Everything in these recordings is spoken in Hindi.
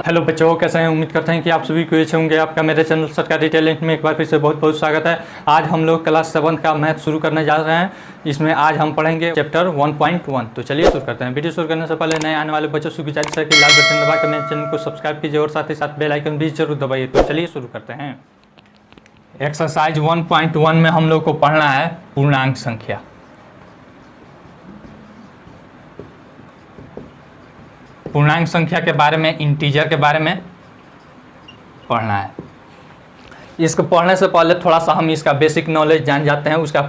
हेलो बच्चों, कैसे हैं? उम्मीद करते हैं कि आप सभी को अच्छे होंगे। आपका मेरे चैनल सरकारी टैलेंट में एक बार फिर से बहुत बहुत स्वागत है। आज हम लोग क्लास 7 का मैथ शुरू करने जा रहे हैं। इसमें आज हम पढ़ेंगे चैप्टर 1.1। तो चलिए शुरू करते हैं। वीडियो शुरू करने से पहले नए आने वाले बच्चों से गुजारिश है कि लाल बटन दबा कर मेरे चैनल को सब्सक्राइब कीजिए और साथ ही साथ बेल आइकन भी जरूर दबाइए। तो चलिए शुरू करते हैं। एक्सरसाइज 1.1 में हम लोग को पढ़ना है पूर्णांक संख्या। पूर्णांक संख्या के बारे में, इंटीजर के बारे में पढ़ना है। इसको पढ़ने से पहले थोड़ा सा हम इसका बेसिक नॉलेज जान जाते हैं, उसका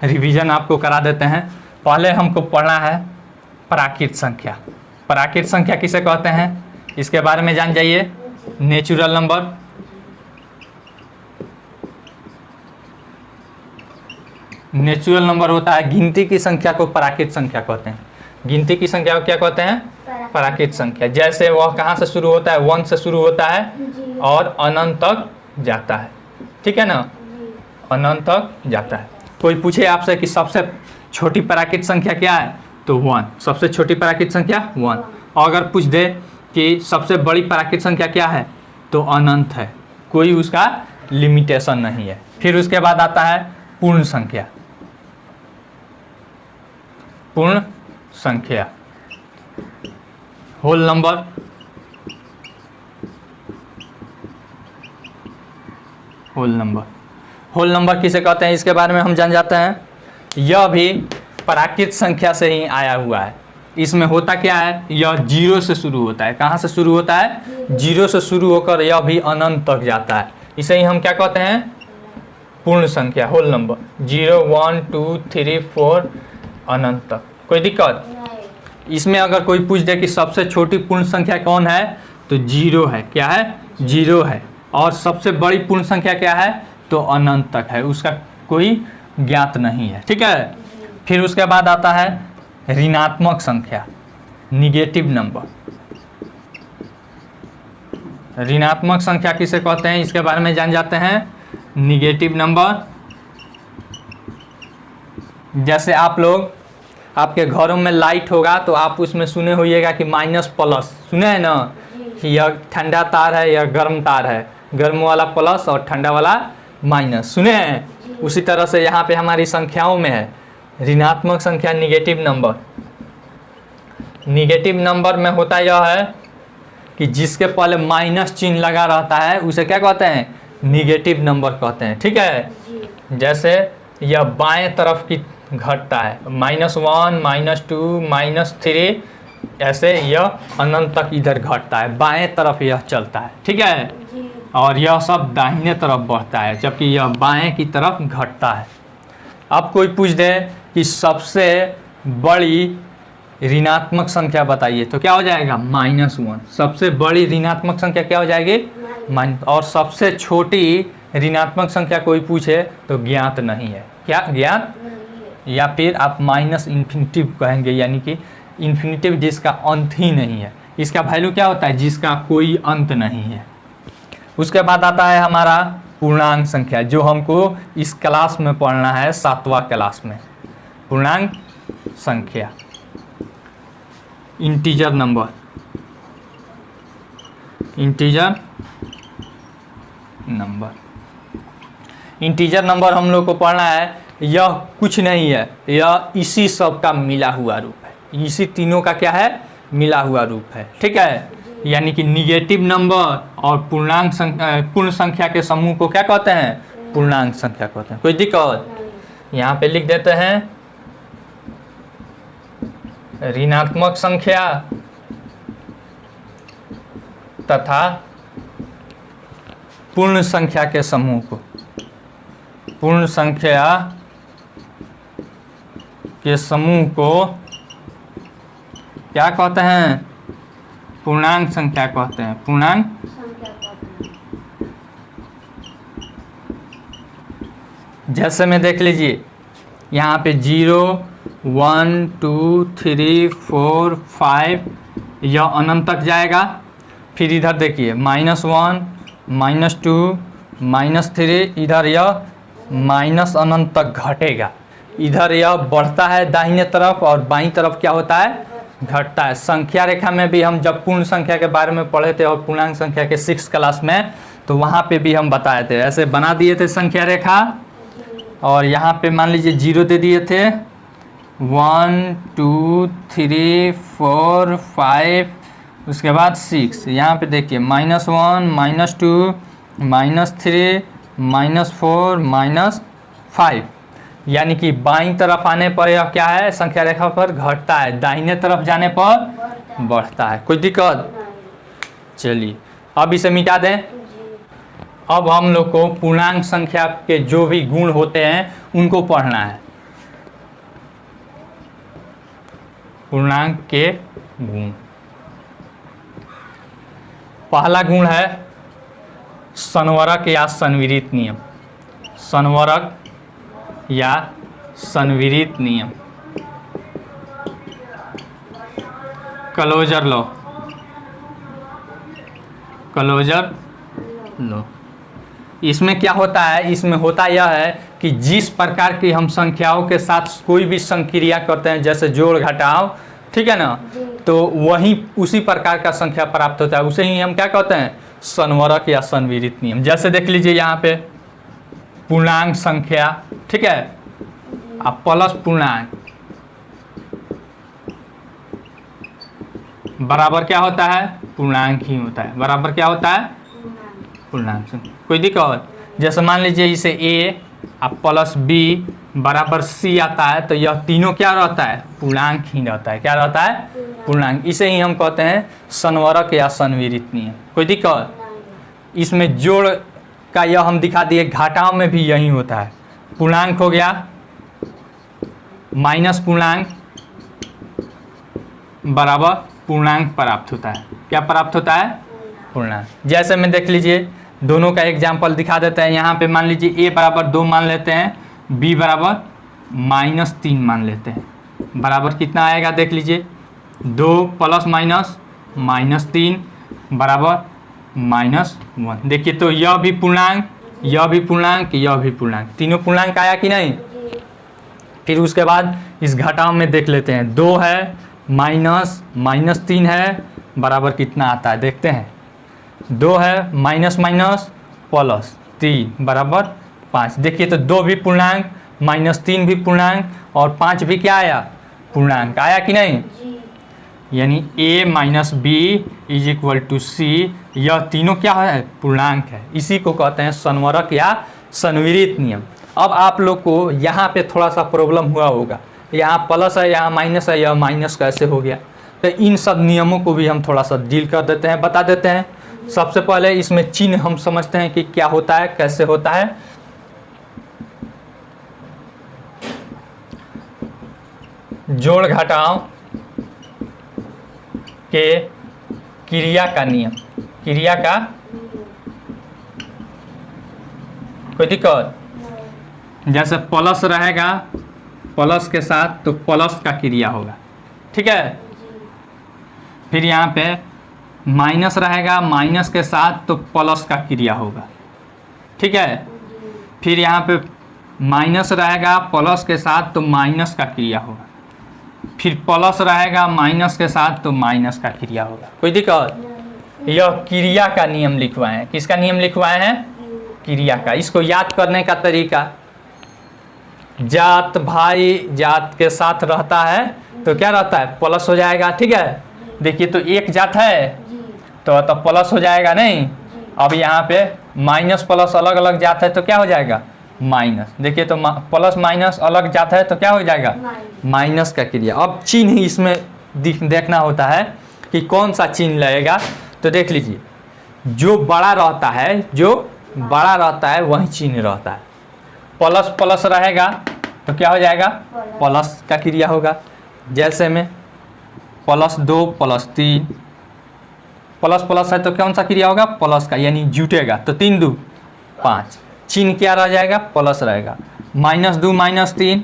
रिवीजन आपको करा देते हैं। पहले हमको पढ़ना है प्राकृत संख्या। प्राकृत संख्या किसे कहते हैं, इसके बारे में जान जाइए। नेचुरल नंबर, नेचुरल नंबर होता है गिनती की संख्या को प्राकृत संख्या कहते हैं। गिनती की संख्या को क्या कहते हैं? प्राकृत संख्या। जैसे वह कहाँ से शुरू होता है? 1 से शुरू होता है और अनंत तक जाता है। ठीक है ना, अनंत तक जाता है। कोई पूछे आपसे कि सबसे छोटी प्राकृत संख्या क्या है, तो 1। सबसे छोटी प्राकृत संख्या 1। और अगर पूछ दे कि सबसे बड़ी प्राकृत संख्या क्या है, तो अनंत है, कोई उसका लिमिटेशन नहीं है। फिर उसके बाद आता है पूर्ण संख्या। पूर्ण संख्या, whole number, whole number. Whole number किसे कहते हैं, इसके बारे में हम जान जाते हैं। यह भी प्राकृत संख्या से ही आया हुआ है। इसमें होता क्या है, यह 0 से शुरू होता है। कहाँ से शुरू होता है? 0 से शुरू होकर यह भी अनंत तक जाता है। इसे ही हम क्या कहते हैं? पूर्ण संख्या, होल नंबर। 0, 1, 2, 3, 4 अनंत तक। कोई दिक्कत? इसमें अगर कोई पूछ दे कि सबसे छोटी पूर्ण संख्या कौन है, तो 0 है। क्या है? 0 है। और सबसे बड़ी पूर्ण संख्या क्या है, तो अनंत तक है, उसका कोई ज्ञात नहीं है। ठीक है। फिर उसके बाद आता है ऋणात्मक संख्या, निगेटिव नंबर। ऋणात्मक संख्या किसे कहते हैं, इसके बारे में जान जाते हैं। निगेटिव नंबर, जैसे आप लोग, आपके घरों में लाइट होगा तो आप उसमें सुने होइएगा कि माइनस प्लस, सुने हैं ना, कि यह ठंडा तार है, यह गर्म तार है, गर्म वाला प्लस और ठंडा वाला माइनस, सुने हैं। उसी तरह से यहाँ पे हमारी संख्याओं में है ऋणात्मक संख्या, निगेटिव नंबर। निगेटिव नंबर में होता यह है कि जिसके पहले माइनस चिन्ह लगा रहता है उसे क्या कहते हैं? निगेटिव नंबर कहते हैं। ठीक है। जैसे यह बाएं तरफ की घटता है, -1, -2, -3, ऐसे यह अनंत तक इधर घटता है, बाएं तरफ यह चलता है। ठीक है। और यह सब दाहिने तरफ बढ़ता है, जबकि यह बाएं की तरफ घटता है। अब कोई पूछ दे कि सबसे बड़ी ऋणात्मक संख्या बताइए, तो क्या हो जाएगा? -1। सबसे बड़ी ऋणात्मक संख्या क्या हो जाएगी? और सबसे छोटी ऋणात्मक संख्या कोई पूछे तो ज्ञात नहीं है। क्या ज्ञात? या फिर आप माइनस इन्फिनिटिव कहेंगे, यानी कि इन्फिनिटिव जिसका अंत ही नहीं है। इसका वैल्यू क्या होता है? जिसका कोई अंत नहीं है। उसके बाद आता है हमारा पूर्णांक संख्या, जो हमको इस क्लास में पढ़ना है, 7वां क्लास में। पूर्णांक संख्या, integer number, integer number. Integer number हम लोग को पढ़ना है। यह कुछ नहीं है, यह इसी सब का मिला हुआ रूप है। इसी तीनों का क्या है? मिला हुआ रूप है। ठीक है। यानी कि निगेटिव नंबर और पूर्णांक संख्या, पूर्ण संख्या के समूह को क्या कहते हैं? पूर्णांक संख्या कहते हैं। कोई दिक्कत? यहाँ पे लिख देते हैं ऋणात्मक संख्या तथा पूर्ण संख्या के समूह को, पूर्ण संख्या के समूह को क्या कहते हैं? पूर्णांक संख्या कहते हैं। पूर्णांक जैसे में देख लीजिए, यहाँ पे 0, 1, 2, 3, 4, 5 यह अनंत तक जाएगा। फिर इधर देखिए -1, -2, -3, इधर यह माइनस अनंत तक घटेगा। इधर यह बढ़ता है दाहिने तरफ और बाईं तरफ क्या होता है? घटता है। संख्या रेखा में भी हम जब पूर्ण संख्या के बारे में पढ़े थे और पूर्णांक संख्या के 6 क्लास में, तो वहाँ पे भी हम बताए थे, ऐसे बना दिए थे संख्या रेखा और यहाँ पे मान लीजिए 0 दे दिए थे, 1 2 3 4 5, उसके बाद 6। यहाँ पे देखिए -1 -2 -3 -4 -5, यानी कि बाईं तरफ आने पर यह क्या है, संख्या रेखा पर घटता है, दाहिने तरफ जाने पर बढ़ता है। कोई दिक्कत? चलिए अब इसे मिटा दें। अब हम लोग को पूर्णांक संख्या के जो भी गुण होते हैं उनको पढ़ना है। पूर्णांक के गुण, पहला गुण है संवरक या संविरित नियम। संवरक या संविरित नियम, क्लोजर लॉ, क्लोजर लॉ। इसमें क्या होता है, इसमें होता यह है कि जिस प्रकार की हम संख्याओं के साथ कोई भी संक्रिया करते हैं, जैसे जोड़ घटाव, ठीक है ना, तो वही उसी प्रकार का संख्या प्राप्त होता है, उसे ही हम क्या कहते हैं, संवरक या संविरित नियम। जैसे देख लीजिए यहाँ पे पूर्णांक संख्या, ठीक है, अब प्लस पूर्णांक बराबर क्या होता है, पूर्णांक ही होता है, बराबर क्या होता है, पूर्णांक। कोई दिक्कत? जैसे मान लीजिए इसे a अब प्लस b बराबर c आता है, तो यह तीनों क्या रहता है, पूर्णांक ही रहता है। क्या रहता है, पूर्णांक। इसे ही हम कहते हैं संवरक या संविरित नियम। कोई दिक्कत? इसमें जोड़ का यह हम दिखा दिए, घटाव में भी यही होता है। पूर्णांक हो गया माइनस पूर्णांक बराबर पूर्णांक प्राप्त होता है। क्या प्राप्त होता है, पूर्णांक। जैसे में देख लीजिए दोनों का एग्जाम्पल दिखा देते हैं। यहाँ पे मान लीजिए a बराबर 2 मान लेते हैं, b बराबर -3 मान लेते हैं, बराबर कितना आएगा देख लीजिए, 2 प्लस माइनस -3 बराबर -1। देखिए तो यह भी पूर्णांक, यह भी पूर्णांक, यह भी पूर्णांक, तीनों पूर्णांक आया कि नहीं। फिर उसके बाद इस घटाव में देख लेते हैं, 2 है -3 है, बराबर कितना आता है देखते हैं, 2 है माइनस माइनस प्लस 3 बराबर 5। देखिए तो 2 भी पूर्णांक, -3 भी पूर्णांक और 5 भी क्या आया, पूर्णांक आया कि नहीं। यानी a minus b is equal to c, यह तीनों क्या है, पूर्णांक है। इसी को कहते हैं संवरक या संविरित नियम। अब आप लोग को यहाँ पे थोड़ा सा प्रॉब्लम हुआ होगा, यहाँ प्लस है, यहाँ माइनस है, यह माइनस कैसे हो गया। तो इन सब नियमों को भी हम थोड़ा सा डील कर देते हैं, बता देते हैं। सबसे पहले इसमें चिन्ह हम समझते हैं कि क्या होता है, कैसे होता है। जोड़ घटाव के क्रिया का नियम, क्रिया का कोई दिक्कत। जैसे प्लस रहेगा, प्लस के साथ तो प्लस का क्रिया होगा, ठीक है। फिर यहाँ पे माइनस रहेगा, माइनस के साथ तो प्लस का क्रिया होगा, ठीक है। फिर यहाँ पे माइनस रहेगा, प्लस के साथ तो माइनस का क्रिया होगा। फिर प्लस रहेगा, माइनस के साथ तो माइनस का क्रिया होगा। कोई दिक्कत। यह क्रिया का नियम लिखवाए हैं। किसका नियम लिखवाए हैं, क्रिया का। इसको याद करने का तरीका, जात भाई जात के साथ रहता है तो क्या रहता है, प्लस हो जाएगा, ठीक है। देखिए तो एक जात है तो प्लस हो जाएगा नहीं। अब यहाँ पे माइनस प्लस अलग अलग जात है तो क्या हो जाएगा, माइनस। देखिए तो प्लस माइनस अलग जाता है तो क्या हो जाएगा, माइनस का क्रिया। अब चिन्ह इसमें देखना होता है कि कौन सा चिन्ह लगेगा। तो देख लीजिए, जो बड़ा रहता है, जो बड़ा रहता है वही चिन्ह रहता है। प्लस प्लस रहेगा तो क्या हो जाएगा, प्लस का क्रिया होगा। जैसे में +2 +3, प्लस प्लस है तो कौन सा क्रिया होगा, प्लस का, यानी जुटेगा। तो 3 2 5, चिन्ह क्या रह जाएगा, प्लस रहेगा। -2 -3,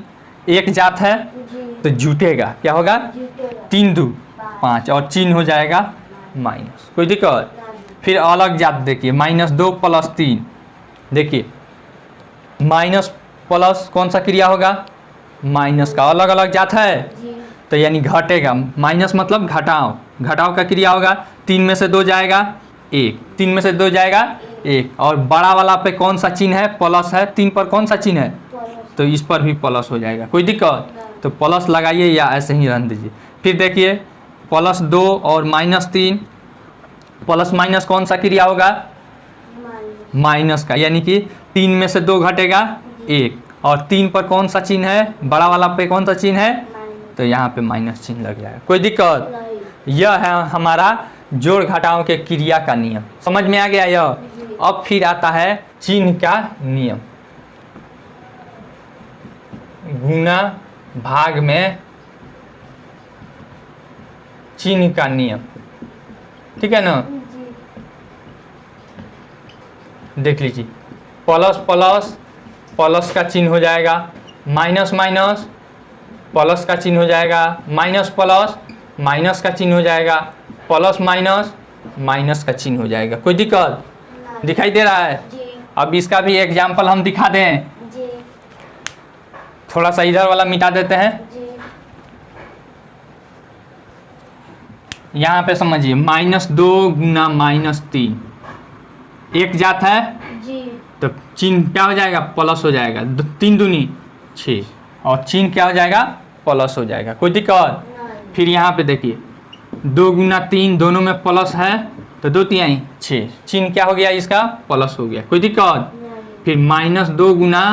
एक जात है तो जुटेगा, क्या होगा, 3 2 5 और चिन्ह हो जाएगा माइनस। कोई दिक्कत। फिर अलग जात देखिए, -2 +3, देखिए माइनस प्लस कौन सा क्रिया होगा, माइनस का। अलग अलग जात है तो यानी घटेगा, माइनस मतलब घटाओ, घटाओ का क्रिया होगा 3 में से 2 जाएगा 1, 3 में से 2 जाएगा 1, और बड़ा वाला पे कौन सा चिन्ह है, प्लस है, 3 पर कौन सा चिन्ह है, तो इस पर भी प्लस हो जाएगा, कोई दिक्कत, तो प्लस लगाइए या ऐसे ही रहने दीजिए। फिर देखिए +2 और -3, प्लस माइनस कौन सा क्रिया होगा, माइनस का, यानी कि 3 में से 2 घटेगा 1, और 3 पर कौन सा चिन्ह है, बड़ा वाला पे कौन सा चिन्ह है, तो यहाँ पे माइनस चिन्ह लग जाएगा, कोई दिक्कत। यह है हमारा जोड़ घटाव के क्रिया का नियम, समझ में आ गया यह। अब फिर आता है चिन्ह का नियम, गुना भाग में चिन्ह का नियम, ठीक है ना। देख लीजिए, प्लस प्लस प्लस का चिन्ह हो जाएगा, माइनस माइनस प्लस का चिन्ह हो जाएगा, माइनस प्लस माइनस का चिन्ह हो जाएगा, प्लस माइनस माइनस का चिन्ह हो जाएगा, कोई दिक्कत दिखाई दे रहा है। अब इसका भी एग्जाम्पल हम दिखा दें, थोड़ा सा इधर वाला मिटा देते हैं। यहाँ पे समझिए -2 गुना -3 एक जात है जी, तो चिन्ह क्या हो जाएगा, प्लस हो जाएगा, 3 दूनी 6, और चिन्ह क्या हो जाएगा, प्लस हो जाएगा, कोई दिक्कत। फिर यहाँ पे देखिए 2 गुना 3 दोनों में प्लस है, तो 2 तिहाई 6, चिन्ह क्या हो गया, इसका प्लस हो गया, कोई दिक्कत। फिर -2 गुना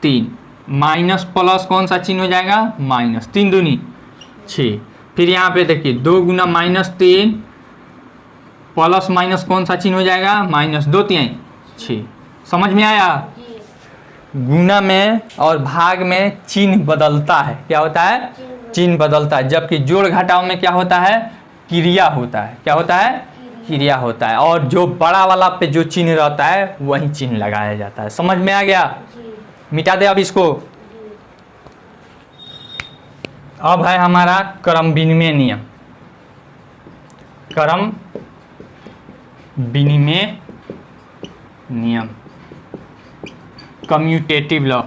3, माइनस प्लस कौन सा चिन्ह हो जाएगा, माइनस, 3 दूनी 6। फिर यहाँ पे देखिए 2 गुना -3 प्लस माइनस कौन सा चिन्ह हो जाएगा, -2 तिहाई 6, समझ में आया। गुना में और भाग में चिन्ह बदलता है, क्या होता है, चिन्ह बदलता है, जबकि जोड़ घटाव में क्या होता है, क्रिया होता है, क्या होता है, क्रिया होता है, और जो बड़ा वाला पे जो चिन्ह रहता है वही चिन्ह लगाया जाता है, समझ में आ गया। मिटा दे अब इसको। अब है हमारा क्रम विनिमय नियम, क्रम विनिमय नियम, कम्यूटेटिव लॉ।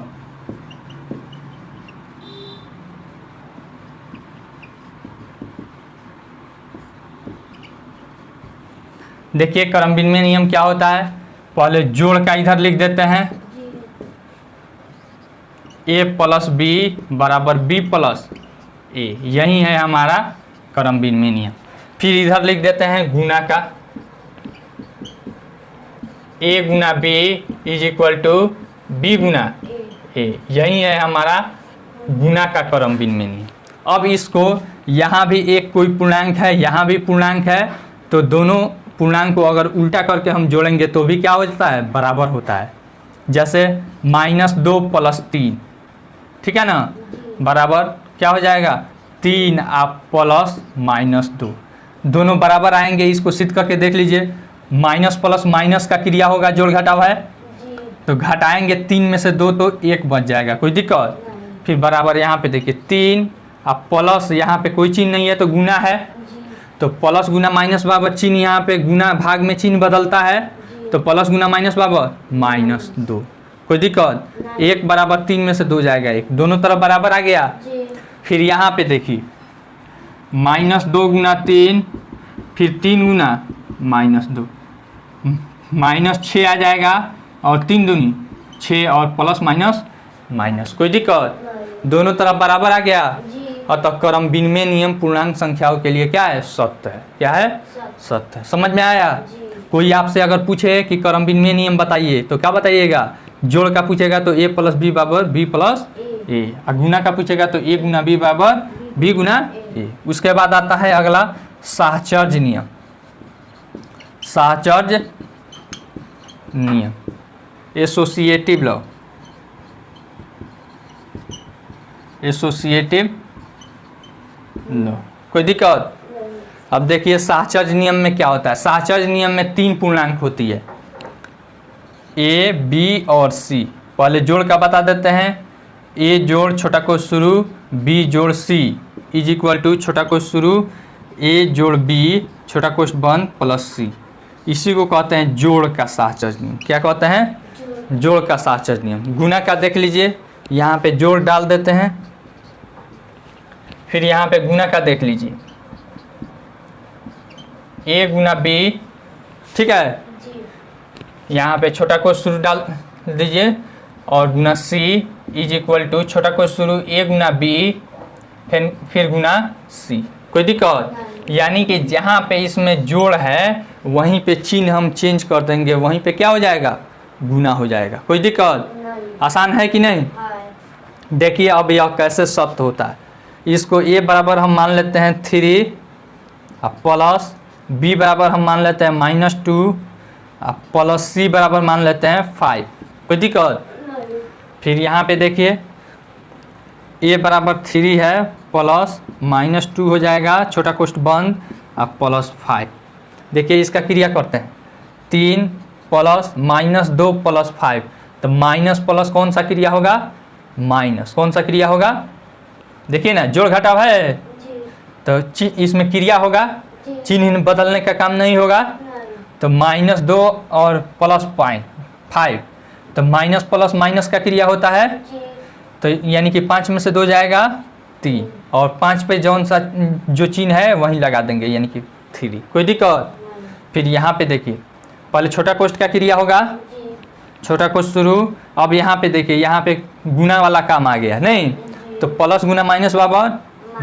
देखिए क्रम विनिमय नियम क्या होता है, पहले जोड़ का इधर लिख देते हैं, a + b = b + a, यही है हमारा क्रम विनिमय नियम। फिर इधर लिख देते हैं गुना का, a Guna b = b Guna a, यही है हमारा गुना का क्रम विनिमय नियम। अब इसको यहाँ भी एक कोई पूर्णांक है, यहाँ भी पूर्णांक है, तो दोनों पूर्णांक को अगर उल्टा करके हम जोड़ेंगे तो भी क्या होता है, बराबर होता है। जैसे -2 + 3, ठीक है ना, बराबर क्या हो जाएगा, 3 प्लस -2, दोनों बराबर आएंगे। इसको सिद्ध करके देख लीजिए, माइनस प्लस माइनस का क्रिया होगा, जोड़ घटाव है, तो घटाएंगे 3 में से 2 तो 1 बच जाएगा, कोई दिक्कत। फिर बराबर यहाँ पे देखिए 3 प्लस, यहाँ पे कोई चिन्ह नहीं है तो गुना है, तो प्लस गुना माइनस बराबर चिन्ह, यहाँ पे गुना भाग में चिन्ह बदलता है, तो प्लस गुना माइनस बराबर -2, कोई दिक्कत। 1 बराबर 3 में से 2 जाएगा 1, दोनों तरफ बराबर आ गया। फिर यहाँ पे देखिए -2 गुना 3, फिर 3 गुना -2, -6 आ जाएगा, और 3 दूनी 6, और प्लस माइनस माइनस, कोई दिक्कत, दोनों तरफ बराबर आ गया। अतः क्रम विनिमय नियम पूर्णांक संख्याओं के लिए क्या है, सत्य है, क्या है, सत्य है, समझ में आया। कोई आपसे अगर पूछे कि क्रम विनिमय नियम बताइए तो क्या बताइएगा, जोड़ का पूछेगा तो a + b = b + a, और गुना का पूछेगा तो a Guna b = b Guna a। उसके बाद आता है अगला साहचर्य नियम, साहचर्य नियम, एसोसिएटिव लॉ, एसोसिएटिव लॉ, कोई दिक्कत। अब देखिए साहचर्य नियम में क्या होता है, साहचर्य नियम में 3 पूर्णांक होती है, a, b और c। पहले जोड़ का बता देते हैं, a जोड़ छोटा कोश शुरू b जोड़ c = छोटा कोश शुरू a जोड़ b छोटा कोश बंद प्लस c। इसी को कहते हैं जोड़ का साहचर्य नियम। क्या कहते हैं, जोड़ का साहचर्य नियम। गुना का देख लीजिए, यहाँ पे जोड़ डाल देते हैं, फिर यहाँ पे गुना का देख लीजिए, ए गुना बी, ठीक है, यहाँ पे छोटा कोष्ठ शुरू डाल दीजिए और गुना सी इज इक्वल टू छोटा कोष्ठ शुरू ए गुना बी फिर गुना सी। कोई दिक्कत? यानी कि जहाँ पे इसमें जोड़ है वहीं पे चिन्ह हम चेंज कर देंगे, वहीं पे क्या हो जाएगा, गुना हो जाएगा। कोई दिक्कत? आसान है कि नहीं? देखिए अब यह कैसे सत्य होता है। इसको ए बराबर हम मान लेते हैं 3 प्लस बी बराबर हम मान लेते हैं -2 प्लस सी बराबर मान लेते हैं 5। कोई दिक्कत? फिर यहाँ पे देखिए ए बराबर 3 है प्लस -2 हो जाएगा, छोटा कोष्ठ बंद, प्लस 5। देखिए इसका क्रिया करते हैं, 3 प्लस -2 प्लस 5, तो माइनस प्लस कौन सा क्रिया होगा, माइनस कौन सा क्रिया होगा, देखिए ना जोड़ घटाव है तो इसमें क्रिया होगा, चिन्ह बदलने का काम नहीं होगा। तो -2 और प्लस 5, तो माइनस प्लस माइनस का क्रिया होता है, तो यानी कि 5 में से 2 जाएगा 3 और 5 पे जौन सा जो चिन्ह है वहीं लगा देंगे यानी कि 3। कोई दिक्कत? फिर यहाँ पे देखिए पहले छोटा कोष्ठ का क्रिया होगा, छोटा कोष्ठ शुरू। अब यहाँ पे देखिए यहाँ पे गुना वाला काम आ गया नहीं, तो प्लस गुना माइनस बराबर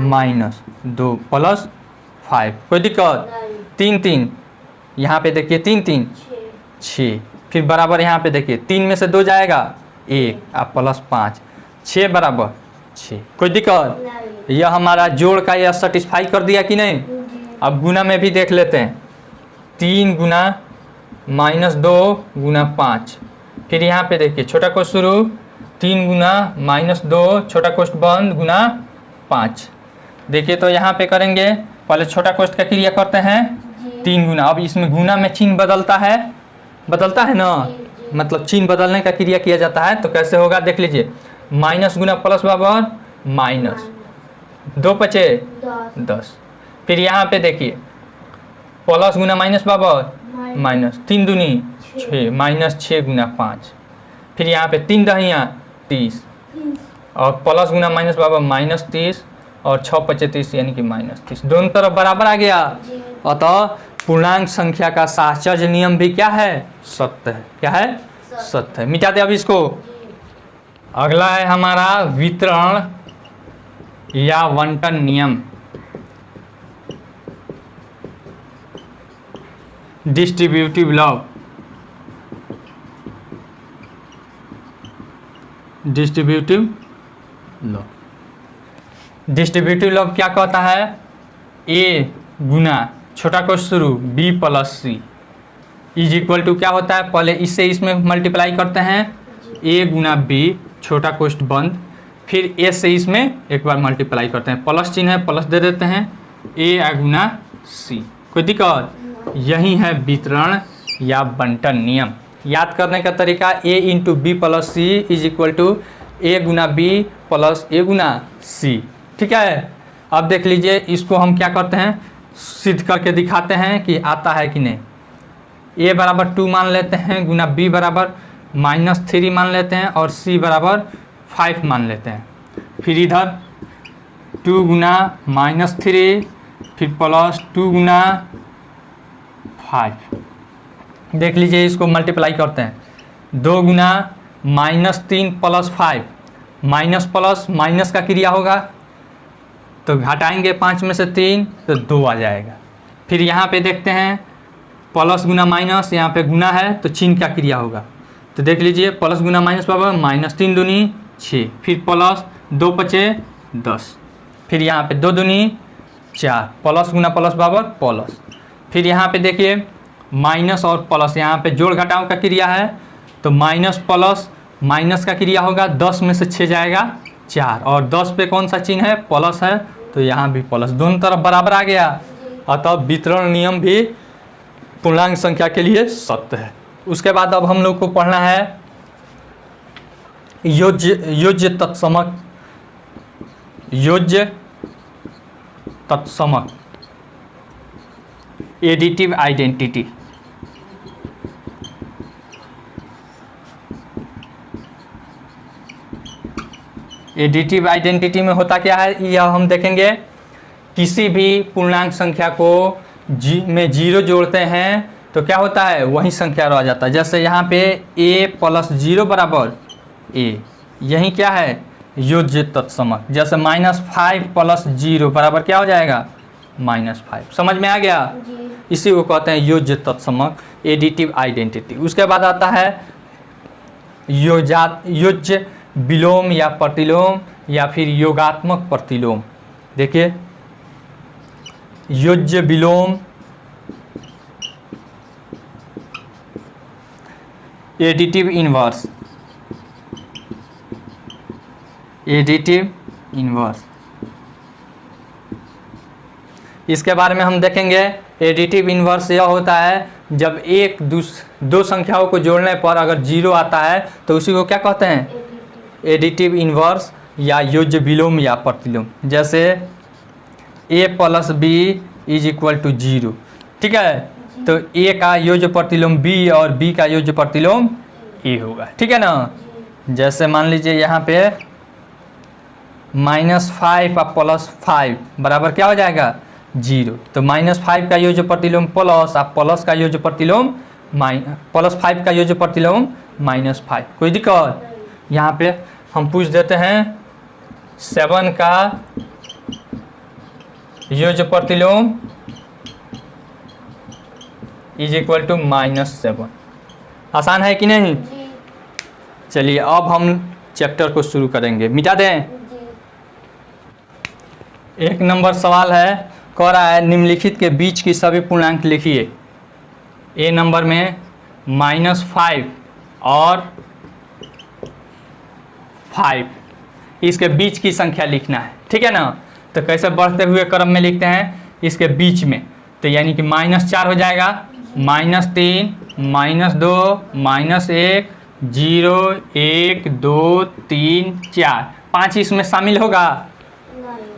-2 प्लस 5। कोई दिक्कत? 3 यहाँ पे देखिए 3 6, फिर बराबर यहाँ पे देखिए 3 में से 2 जाएगा 1 प्लस 5, 6 बराबर 6। कोई दिक्कत? यह हमारा जोड़ का यह सेटिस्फाई कर दिया कि नहीं? अब गुना में भी देख लेते हैं, 3 गुना -2 गुना 5, फिर यहाँ पे देखिए छोटा कोष्ठ शुरू, 3 गुना -2 छोटा कोष्ठ बंद गुना 5। देखिए तो यहाँ पे करेंगे, पहले छोटा कोष्ठ का क्रिया करते हैं 3 गुना। अब इसमें गुना में चिन्ह बदलता है ना, मतलब चिन्ह बदलने का क्रिया किया जाता है। तो कैसे होगा देख लीजिए, माइनस गुना प्लस बराबर माइनस, 2 पचे 10। फिर यहाँ पे देखिए प्लस गुना माइनस बराबर माइनस, 3 दूनी 6 -6 गुना 5। फिर यहाँ पे 3 दहिया 30 और प्लस गुना माइनस बराबर -30 और 6 पचे 30 यानी कि -30। दोनों तरफ बराबर आ गया। अतः पूर्णांक संख्या का साहचर्य नियम भी क्या है, सत्य है। क्या है, सत्य है। मिटा दे अब इसको। अगला है हमारा वितरण या आवंटन नियम, डिस्ट्रीब्यूटिव लॉ। डिस्ट्रीब्यूटिव लॉ क्या कहता है, ए गुना छोटा कोष्ठ शुरू b plus c is equal to क्या होता है, पहले इससे इसमें मल्टीप्लाई करते हैं, ए गुना बी छोटा कोष्ठ बंद, फिर ए से इसमें एक बार मल्टीप्लाई करते हैं, प्लस चिन्ह है प्लस दे देते हैं, ए गुना सी। कोई दिक्कत? यही है वितरण या बंटन नियम। याद करने का तरीका, a into b plus c is equal to a गुना बी प्लस ए गुना सी। ठीक है, अब देख लीजिए इसको हम क्या करते हैं, सिद्ध करके दिखाते हैं कि आता है कि नहीं। ए बराबर 2 मान लेते हैं, गुना बी बराबर -3 मान लेते हैं और सी बराबर 5 मान लेते हैं। फिर इधर 2 गुना -3 फिर प्लस 2 गुना 5। देख लीजिए इसको मल्टीप्लाई करते हैं, 2 गुना -3 प्लस 5, माइनस प्लस माइनस का क्रिया होगा तो घटाएंगे 5 में से 3 तो 2 आ जाएगा। फिर यहाँ पे देखते हैं प्लस गुना माइनस, यहाँ पे गुना है तो चिन्ह का क्रिया होगा। तो देख लीजिए प्लस गुना माइनस बराबर -3 दूनी 6, फिर प्लस 2 पचे 10, फिर यहाँ पे 2 दूनी 4, प्लस गुना प्लस बराबर प्लस। फिर यहाँ पे देखिए माइनस और प्लस, यहाँ पे जोड़ घटाव का क्रिया है तो माइनस प्लस माइनस का क्रिया होगा, 10 में से 6 जाएगा 4 और 10 पे कौन सा चिन्ह है, प्लस है, तो यहाँ भी प्लस, दोनों तरफ बराबर आ गया। अतः वितरण नियम भी पूर्णांक संख्या के लिए सत्य है। उसके बाद अब हम लोग को पढ़ना है योज्य तत्समक एडिटिव आइडेंटिटी। एडिटिव आइडेंटिटी में होता क्या है, यह हम देखेंगे किसी भी पूर्णांक संख्या को में जीरो जोड़ते हैं तो क्या होता है, वही संख्या रह जाता है। जैसे यहाँ पे a प्लस 0 बराबर a, यही क्या है, योज्य तत्समक। जैसे -5 प्लस 0 बराबर क्या हो जाएगा, -5। समझ में आ गया, इसी को कहते हैं योज्य तत्समक, एडिटिव आइडेंटिटी। उसके बाद आता है योज्य विलोम या प्रतिलोम या फिर योगात्मक प्रतिलोम। देखिए योज्य विलोम, एडिटिव इनवर्स, एडिटिव इनवर्स, इसके बारे में हम देखेंगे। एडिटिव इनवर्स यह होता है जब दो संख्याओं को जोड़ने पर अगर 0 आता है तो उसी को क्या कहते हैं, एडिटिव इनवर्स या योज्य विलोम या प्रतिलोम। जैसे a plus b is equal to 0, ठीक है, तो a का योज्य प्रतिलोम b और b का योज्य प्रतिलोम a होगा, ठीक है ना। जैसे मान लीजिए यहाँ पे -5 और +5 बराबर क्या हो जाएगा, 0, तो -5 का योज्य प्रतिलोम प्लस, आप प्लस का योज्य प्रतिलोम +5 का योज्य प्रतिलोम -5। कोई दिक्कत, यहाँ पे हम पूछ देते हैं 7 का योज्य प्रतिलोम इज इक्वल टू -7। आसान है कि नहीं। चलिए अब हम चैप्टर को शुरू करेंगे, मिटा दें। 1 नंबर सवाल है, कह रहा है निम्नलिखित के बीच की सभी पूर्णांक लिखिए। ए नंबर में -5 और 5, इसके बीच की संख्या लिखना है, ठीक है ना। तो कैसे बढ़ते हुए क्रम में लिखते हैं, इसके बीच में, तो यानी कि -4 हो जाएगा, -3, -2, -1, 0, 1, 2, 3, 4, 5 इसमें शामिल होगा,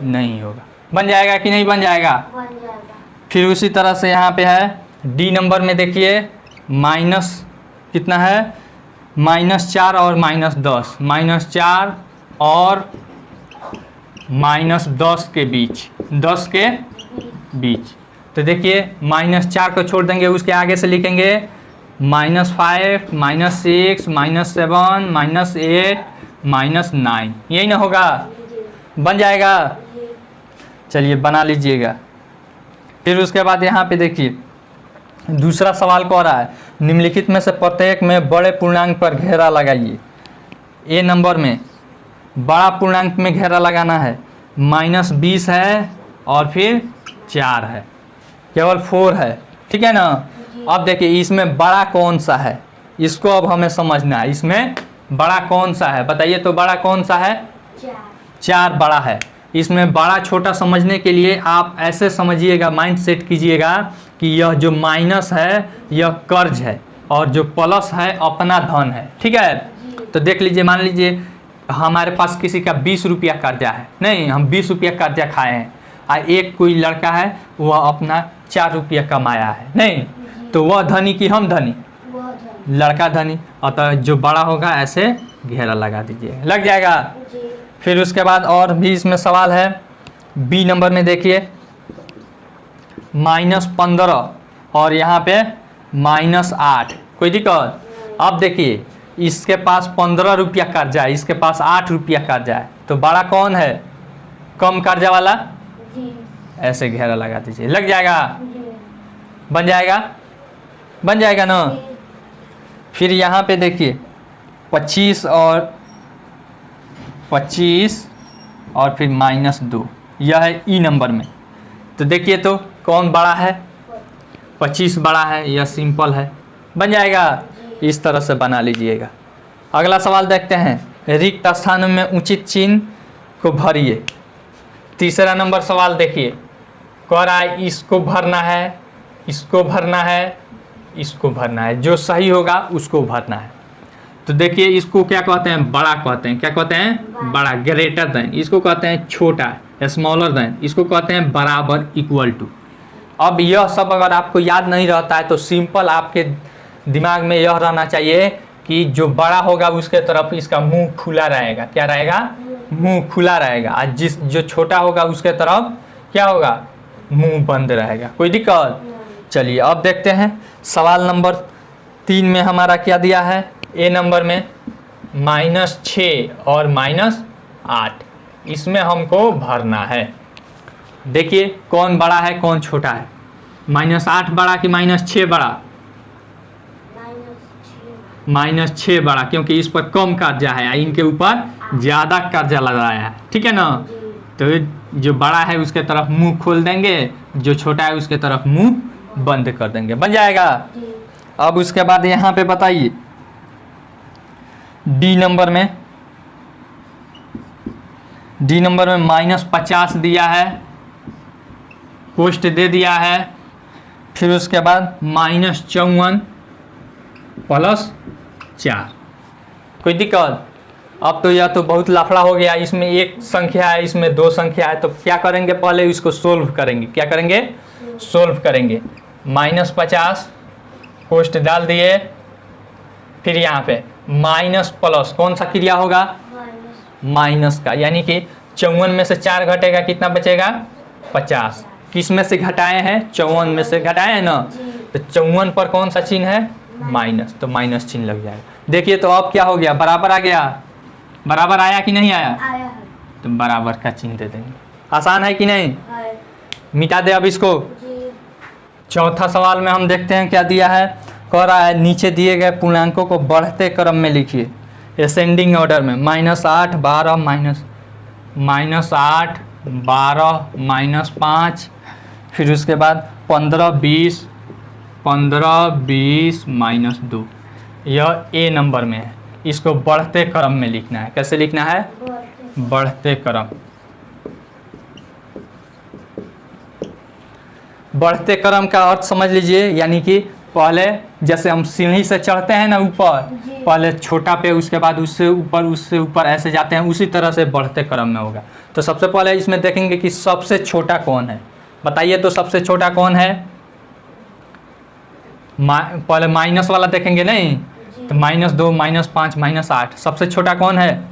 नहीं होगा। बन जाएगा कि नहीं बन जाएगा, बन जाएगा। फिर उसी तरह से यहाँ पे है डी नंबर में, देखिए माइनस कितना है, -4 और -10, -4 और -10 के बीच, 10 के बीच। तो देखिए -4 को छोड़ देंगे, उसके आगे से लिखेंगे -5, -6, -7, -8, -9, यही ना होगा, बन जाएगा। चलिए बना लीजिएगा। फिर उसके बाद यहाँ पे देखिए दूसरा सवाल कह रहा है निम्नलिखित में से प्रत्येक में बड़े पूर्णांक पर घेरा लगाइए। ए नंबर में बड़ा पूर्णांक में घेरा लगाना है, -20 है और फिर 4 है, केवल 4 है, ठीक है ना। अब देखिए इसमें बड़ा कौन सा है, इसको अब हमें समझना है। इसमें बड़ा कौन सा है, बताइए तो बड़ा कौन सा है, 4 बड़ा है। इसमें बड़ा छोटा समझने के लिए आप ऐसे समझिएगा, माइंड सेट कीजिएगा कि यह जो माइनस है यह कर्ज है और जो प्लस है अपना धन है, ठीक है। तो देख लीजिए, मान लीजिए हमारे पास किसी का 20 रुपया कर्जा है, नहीं हम 20 रुपया कर्जा खाए हैं, और एक कोई लड़का है वह अपना 4 रुपया कमाया है, नहीं, तो वह धनी कि हम धनी, लड़का धनी। अतः जो बड़ा होगा ऐसे घेरा लगा दीजिए, लग जाएगा। फिर उसके बाद और भी इसमें सवाल है, बी नंबर में देखिए -15 और यहाँ पे -8, कोई दिक्कत। अब देखिए इसके पास 15 रुपया कर्जा है, इसके पास 8 रुपया कर्जा है, तो बड़ा कौन है, कम कर्जा वाला, ऐसे घेरा लगा दीजिए, लग जाएगा, बन जाएगा, बन जाएगा ना। फिर यहाँ पे देखिए 25 और फिर -2, यह है ई नंबर में। तो देखिए तो कौन बड़ा है, 25 बड़ा है, यह सिंपल है, बन जाएगा। इस तरह से बना लीजिएगा। अगला सवाल देखते हैं, रिक्त स्थान में उचित चिन्ह को भरिए। तीसरा नंबर सवाल देखिए, कह रहा है इसको भरना है, इसको भरना है, इसको भरना है, जो सही होगा उसको भरना है। तो देखिए इसको क्या कहते हैं, बड़ा कहते हैं, क्या कहते हैं, बड़ा, ग्रेटर देन, इसको कहते हैं छोटा, स्मॉलर देन, इसको कहते हैं बराबर, इक्वल टू। अब यह सब अगर आपको याद नहीं रहता है तो सिंपल आपके दिमाग में यह रहना चाहिए कि जो बड़ा होगा उसके तरफ इसका मुंह खुला रहेगा, क्या रहेगा, मुंह खुला रहेगा, और जिस जो छोटा होगा उसके तरफ क्या होगा, मुंह बंद रहेगा। कोई दिक्कत? चलिए अब देखते हैं सवाल नंबर 3 में हमारा क्या दिया है। ए नंबर में -6 और -8, इसमें हमको भरना है। देखिए कौन बड़ा है कौन छोटा है, -8 बड़ा कि -6 बड़ा? -6 बड़ा, क्योंकि इस पर कम कर्जा है, इनके ऊपर ज़्यादा कर्जा लगाया है। ठीक है ना, तो जो बड़ा है उसके तरफ मुंह खोल देंगे, जो छोटा है उसके तरफ मुंह बंद कर देंगे, बन जाएगा। अब उसके बाद यहाँ पे बताइए डी नंबर में -50 दिया है, कोष्ट दे दिया है, फिर उसके बाद -54 + 4। कोई दिक्कत? अब तो यह तो बहुत लफड़ा हो गया, इसमें एक संख्या है, इसमें 2 संख्या है, तो क्या करेंगे, पहले इसको सोल्व करेंगे। क्या करेंगे? सोल्व करेंगे। -50 कोष्ट डाल दिए, फिर यहाँ पे माइनस प्लस, कौन सा क्रिया होगा? माइनस का, यानी कि 54 में से 4 घटेगा, कितना बचेगा? 50। किस में से घटाए हैं? 54 में से घटाए हैं ना, तो 54 पर कौन सा चिन्ह है? माइनस, तो माइनस चिन्ह लग जाएगा। देखिए तो अब क्या हो गया, बराबर आ गया। बराबर आया कि नहीं आया? आया है। तो बराबर का चिन्ह दे देंगे। आसान है कि नहीं? है। मिटा दे अब इसको। जी। चौथा सवाल में हम देखते हैं क्या दिया है। कह रहा है नीचे दिए गए पूर्णांकों को बढ़ते क्रम में लिखिए, असेंडिंग ऑर्डर में। -8 12 -8 12 -5, फिर उसके बाद 15 20 -2। यह ए नंबर में है, इसको बढ़ते क्रम में लिखना है। कैसे लिखना है? बढ़ते क्रम। बढ़ते क्रम का अर्थ समझ लीजिए, यानी कि पहले जैसे हम सीढ़ी से चढ़ते हैं ना ऊपर, पहले छोटा पे, उसके बाद उससे ऊपर ऐसे जाते हैं, उसी तरह से बढ़ते क्रम में होगा। तो सबसे पहले इसमें देखेंगे कि सबसे छोटा कौन है। बताइए तो सबसे छोटा कौन है? पहले माइनस वाला देखेंगे नहीं, तो -2 -5 -8, सबसे छोटा कौन है?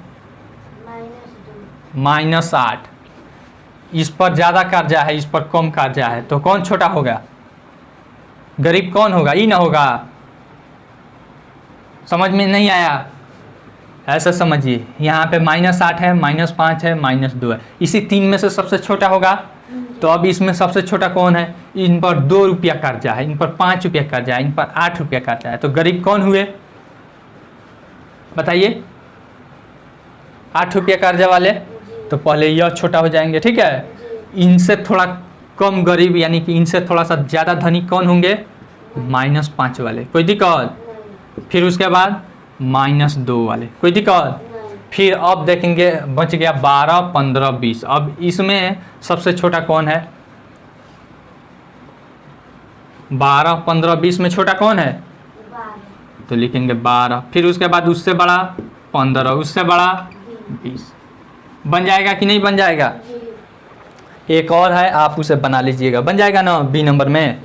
-8। इस पर ज़्यादा कर्जा है, इस पर कम कर्जा है, तो कौन छोटा होगा? गरीब कौन होगा? ई ना होगा। समझ में नहीं आया? ऐसा समझिए, यहाँ पे -8 है, -5 है, -2 है, इसी 3 में से सबसे छोटा होगा। तो अब इसमें सबसे छोटा कौन है? इन पर 2 रुपया कर्जा है, इन पर 5 रुपया कर्जा है, इन पर 8 रुपया कर्जा है, तो गरीब कौन हुए? बताइए। 8 रुपया कर्जा वाले, तो पहले यह छोटा हो जाएंगे। ठीक है, इनसे थोड़ा कम गरीब, यानी कि इनसे थोड़ा सा ज़्यादा धनिक कौन होंगे? -5 वाले। कोई दिक्कत? फिर उसके बाद -2 वाले। कोई दिक्कत? फिर अब देखेंगे बच गया 12 15 20। अब इसमें सबसे छोटा कौन है? 12 15 20 में छोटा कौन है? तो लिखेंगे 12। फिर उसके बाद उससे बड़ा 15, उससे बड़ा 20। बन जाएगा कि नहीं बन जाएगा? एक और है, आप उसे बना लीजिएगा, बन जाएगा ना बी नंबर में।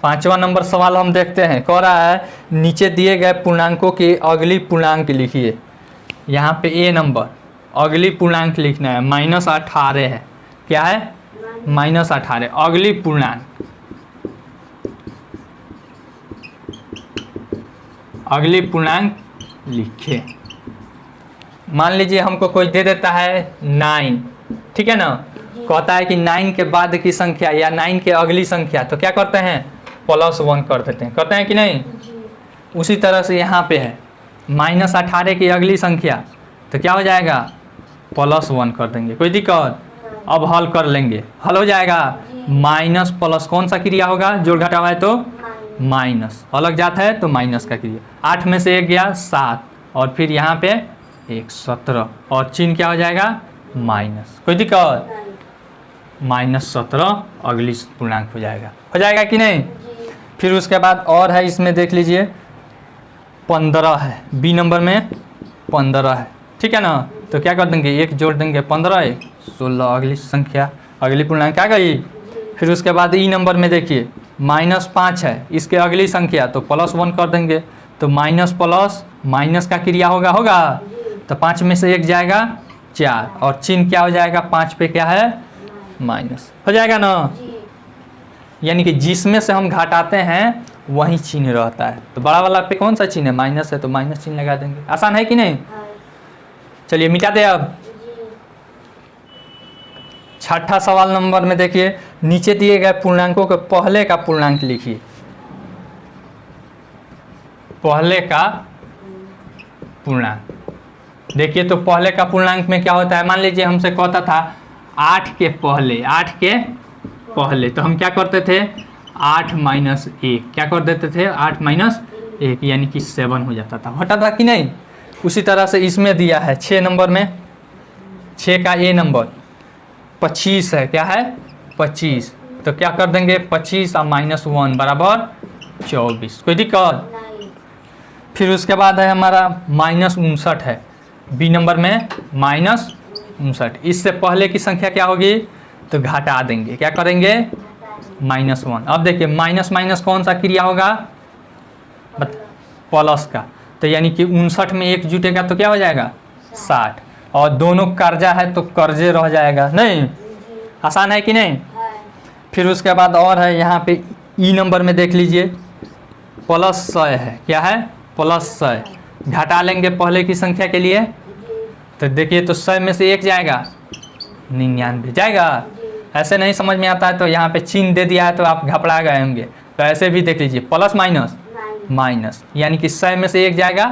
5वां नंबर सवाल हम देखते हैं। कह रहा है नीचे दिए गए पूर्णांकों की अगली पूर्णांक लिखिए। यहाँ पे ए नंबर अगली पूर्णांक लिखना है। -18 है, क्या है? -18 अगली पूर्णांक। अगली पूर्णांक लिखे। मान लीजिए हमको कोई दे देता है 9, ठीक है ना, कहता है कि 9 के बाद की संख्या या 9 के अगली संख्या, तो क्या करते हैं? +1 कर देते हैं। करते हैं कि नहीं? उसी तरह से यहाँ पे है -18 की अगली संख्या, तो क्या हो जाएगा? +1 कर देंगे। कोई दिक्कत? अब हल कर लेंगे, हल हो जाएगा। माइनस प्लस कौन सा क्रिया होगा? जोड़ घटावा है तो माइनस, अलग जाता है तो माइनस का क्रिया। 8 में से 1 गया 7, और फिर यहाँ पे 1 17, और चिन्ह क्या हो जाएगा? माइनस। कोई दिक्कत? -17 अगली पूर्णांक हो जाएगा। हो जाएगा कि नहीं? फिर उसके बाद और है, इसमें देख लीजिए 15 है, बी नंबर में 15 है, ठीक है ना। तो क्या कर देंगे? 1 जोड़ देंगे, 15 1 16 अगली संख्या, अगली पूर्णांक आ गई। फिर उसके बाद ई नंबर में देखिए -5 है, इसके अगली संख्या, तो +1 कर देंगे, तो माइनस प्लस माइनस का क्रिया होगा। तो 5 में से 1 जाएगा 4 और चिन्ह क्या हो जाएगा 5 पे क्या है माइनस हो जाएगा ना। यानी कि जिसमें से हम घटाते हैं वही चिन्ह रहता है। तो बड़ा वाला पे कौन सा चिन्ह है माइनस है तो माइनस चिन्ह लगा देंगे। आसान है कि नहीं। चलिए मिटा दे। अब छठा सवाल नंबर में देखिए नीचे दिए गए पूर्णांकों के पहले का पूर्णांक लिखिए। पहले का पूर्णांक देखिए तो पहले का पूर्णांक में क्या होता है। मान लीजिए हमसे कहता था 8 के पहले तो हम क्या करते थे 8 माइनस 1 क्या कर देते थे 8 माइनस 1 यानी कि 7 हो जाता था। हटा था कि नहीं। उसी तरह से इसमें दिया है 6 नंबर में 6 का ए नंबर 25 है क्या है 25 तो क्या कर देंगे 25 और -1 बराबर 24 कोई दिक्कत। फिर उसके बाद है हमारा -59 है बी नंबर में -59 इससे पहले की संख्या क्या होगी तो घटा देंगे क्या करेंगे -1। अब देखिए माइनस माइनस कौन सा क्रिया होगा प्लस का तो यानी कि 59 में 1 जुटेगा तो क्या हो जाएगा 60 और दोनों कर्जा है तो कर्जे रह जाएगा नहीं। आसान है कि नहीं। फिर उसके बाद और है यहाँ पे ई नंबर में देख लीजिए +100 है क्या है +100 घटा लेंगे पहले की संख्या के लिए तो देखिए तो 100 में से 1 जाएगा 99 जाएगा। ऐसे नहीं समझ में आता है तो यहाँ पे चिन्ह दे दिया है तो आप घबरा गए होंगे। तो ऐसे भी देख लीजिए प्लस माइनस माइनस यानी कि 100 में से 1 जाएगा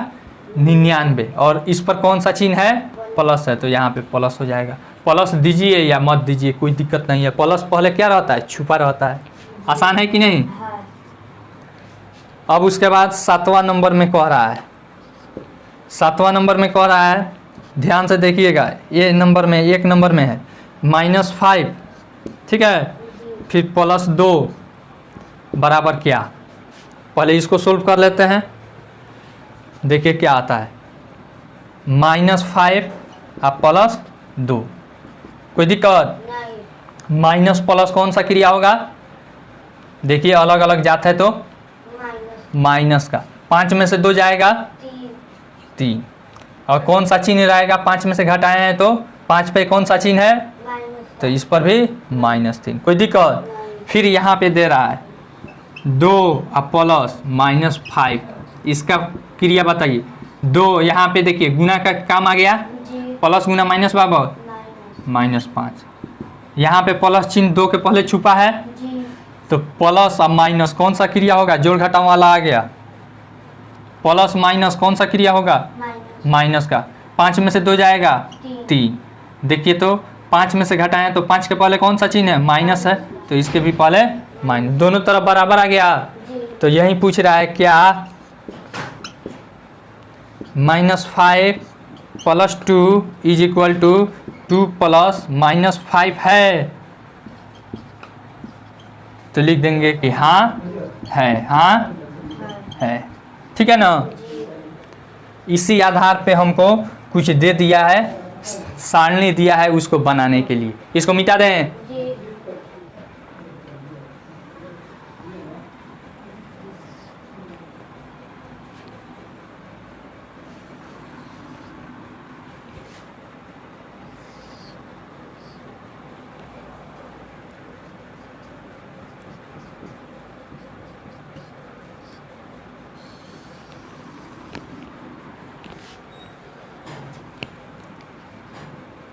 99 और इस पर कौन सा चिन्ह है प्लस है तो यहाँ पे प्लस हो जाएगा। प्लस दीजिए या मत दीजिए कोई दिक्कत नहीं है। प्लस पहले क्या रहता है छुपा रहता है। आसान है कि नहीं। अब उसके बाद 7वां नंबर में कह रहा है 7वां नंबर में कह रहा है ध्यान से देखिएगा ये नंबर में 1 नंबर में है -5 ठीक है फिर +2 बराबर क्या। पहले इसको सोल्व कर लेते हैं देखिए क्या आता है -5 और +2 कोई दिक्कत। माइनस प्लस कौन सा क्रिया होगा देखिए अलग अलग जाता है तो माइनस का 5 में से 2 जाएगा 3 और कौन सा चिन्ह रहेगा 5 में से घटाए हैं तो 5 पे कौन सा चिन्ह है तो इस पर भी -3 कोई दिक्कत। फिर यहाँ पे दे रहा है 2 और +-5 इसका क्रिया बताइए 2 यहाँ पे देखिए गुना का काम आ गया प्लस गुना माइनस बराबर -5 यहाँ पे प्लस चिन्ह 2 के पहले छुपा है तो प्लस और माइनस कौन सा क्रिया होगा जोड़ घटाव वाला आ गया प्लस माइनस कौन सा क्रिया होगा माइनस का 5 में से 2 जाएगा 3 देखिए तो 5 में से घटाएं तो 5 के पहले कौन सा चिन्ह है माइनस है तो इसके भी पहले माइनस दोनों तरफ बराबर आ गया। तो यही पूछ रहा है क्या -5 + 2 = 2 + -5 है तो लिख देंगे कि हाँ है ठीक है ना। इसी आधार पे हमको कुछ दे दिया है सारणी दिया है उसको बनाने के लिए इसको मिटा दें।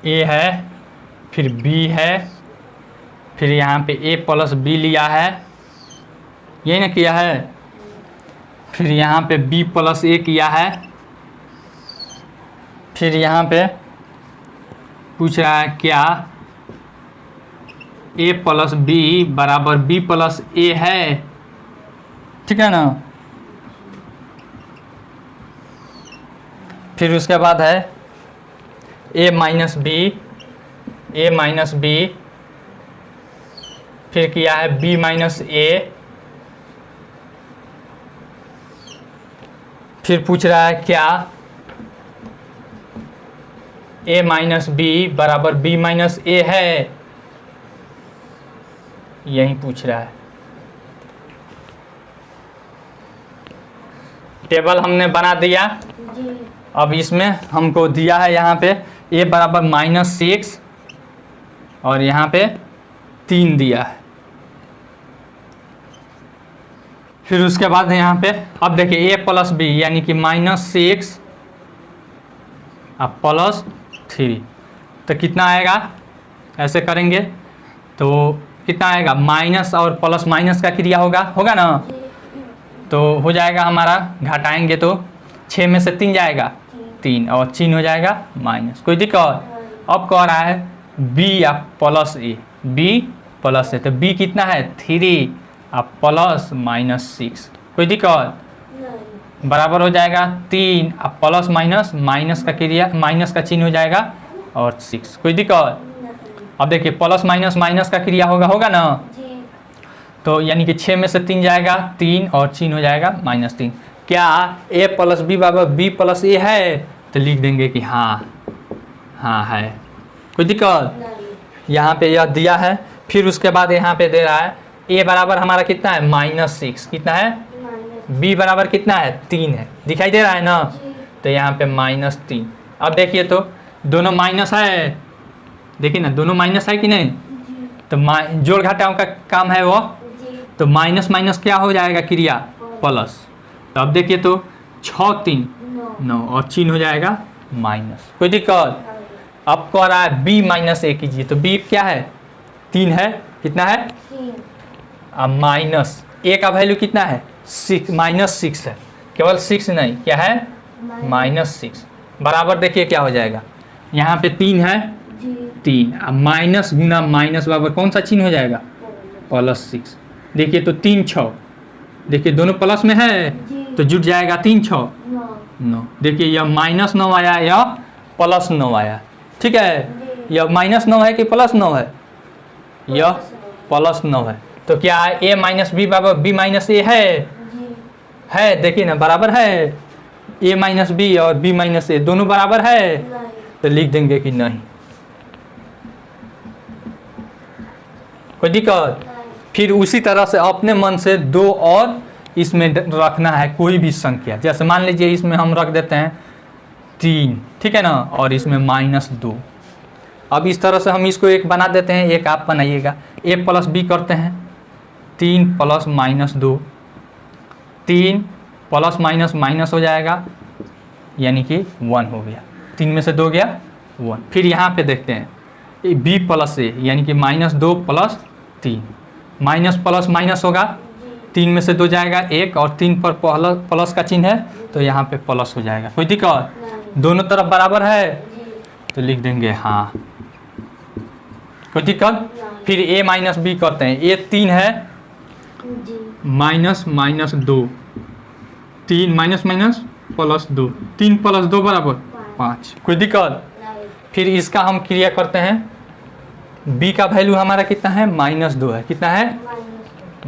ए है फिर बी है फिर यहाँ पे a + b लिया है यही ना किया है। फिर यहाँ पे b + a किया है। फिर यहाँ पे पूछ रहा है क्या a + b = b + a है ठीक है ना। फिर उसके बाद है a - b फिर किया है b - a फिर पूछ रहा है क्या a - b = b - a है यही पूछ रहा है। टेबल हमने बना दिया। अब इसमें हमको दिया है यहाँ पे ए बराबर -6 और यहाँ पे 3 दिया है। फिर उसके बाद यहाँ पे अब देखिए ए प्लस बी यानी कि -6 अब +3 तो कितना आएगा, ऐसे करेंगे तो कितना आएगा, माइनस और प्लस माइनस का क्रिया होगा ना, तो हो जाएगा हमारा, घटाएंगे तो 6 में से 3 जाएगा 3 और चिन्ह हो जाएगा माइनस। कोई दिक्कत। अब कह रहा है b या प्लस ए, b प्लस ए, तो b कितना है 3 अब प्लस -6। कोई दिक्कत, बराबर हो जाएगा 3 अब प्लस माइनस, माइनस का क्रिया माइनस का चिन्ह हो जाएगा और 6। कोई दिक्कत। अब देखिए प्लस माइनस माइनस का क्रिया होगा ना, तो यानी कि 6 में से 3 जाएगा 3 और चिन्ह हो जाएगा -3। क्या a प्लस बी बराबर b प्लस ए है, तो लिख देंगे कि हाँ है। कोई दिक्कत। यहाँ पे यह दिया है। फिर उसके बाद यहाँ पे दे रहा है a बराबर हमारा कितना है -6, कितना है, b बराबर कितना है 3 है, दिखाई दे रहा है ना, तो यहाँ पे -3। अब देखिए तो दोनों माइनस है, देखिए ना दोनों माइनस है कि नहीं, तो जोड़ घटाव का काम है वो, तो माइनस माइनस क्या हो जाएगा क्रिया प्लस। तो अब देखिए तो 6 3 9 और चिन्ह हो जाएगा माइनस। कोई दिक्कत। अब कह रहा है b -a कीजिए, तो b क्या है 3 है, कितना है, अब माइनस a का वैल्यू कितना है -6 है, केवल 6 नहीं, क्या है -6 बराबर। देखिए क्या हो जाएगा, यहाँ पे 3 है 3, अब माइनस गुना माइनस बराबर कौन सा चिन्ह हो जाएगा +6। देखिए तो 3 6, देखिए दोनों प्लस में है तो जुट जाएगा 3 6 9। देखिए यह -9 आया या +9 आया, ठीक है। यह -9 है कि +9 है, यह +9 है। तो क्या है a - b बराबर b - a है, देखिए ना बराबर है, a - b और b - a दोनों बराबर है, तो लिख देंगे कि नहीं। कोई दिक्कत। फिर उसी तरह से अपने मन से 2 और इसमें रखना है कोई भी संख्या, जैसे मान लीजिए इसमें हम रख देते हैं 3, ठीक है ना, और इसमें -2। अब इस तरह से हम इसको एक बना देते हैं, एक आप बनाइएगा, a प्लस बी करते हैं 3 + -2, 3 प्लस माइनस माइनस हो जाएगा यानी कि 1 हो गया, 3 में से 2 गया 1। फिर यहाँ पे देखते हैं b प्लस ए यानी कि -2 + 3, माइनस प्लस माइनस होगा, 3 में से 2 जाएगा 1 और 3 पर प्लस का चिन्ह है तो यहाँ पे प्लस हो जाएगा। कोई दिक्कत, दोनों तरफ बराबर है तो लिख देंगे हाँ। कोई दिक्कत। फिर a - b करते हैं, a 3 है -2, 3 माइनस +2, 3 + 2 बराबर 5। कोई दिक्कत। फिर इसका हम क्रिया करते हैं, b का वैल्यू हमारा कितना है -2 है, कितना है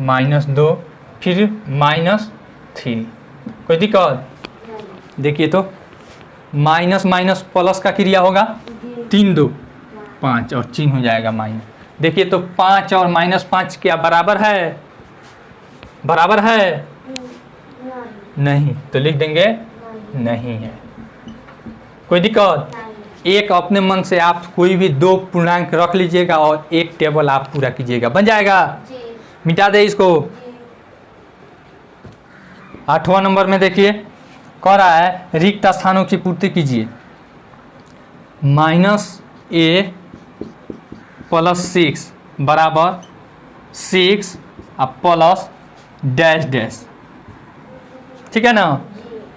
-2, फिर -3। कोई दिक्कत। देखिए तो माइनस माइनस प्लस का क्रिया होगा, 3 2 5 और चिन्ह हो जाएगा माइनस। देखिए तो 5 और -5 क्या बराबर है, बराबर है नहीं, तो लिख देंगे नहीं है। कोई दिक्कत। एक अपने मन से आप कोई भी 2 पूर्णांक रख लीजिएगा और एक टेबल आप पूरा कीजिएगा, बन जाएगा। मिटा दे इसको। 8वां नंबर में देखिए कह रहा है रिक्त स्थानों की पूर्ति कीजिए, -a + 6 बराबर 6 अब प्लस डैश डैश, ठीक है ना,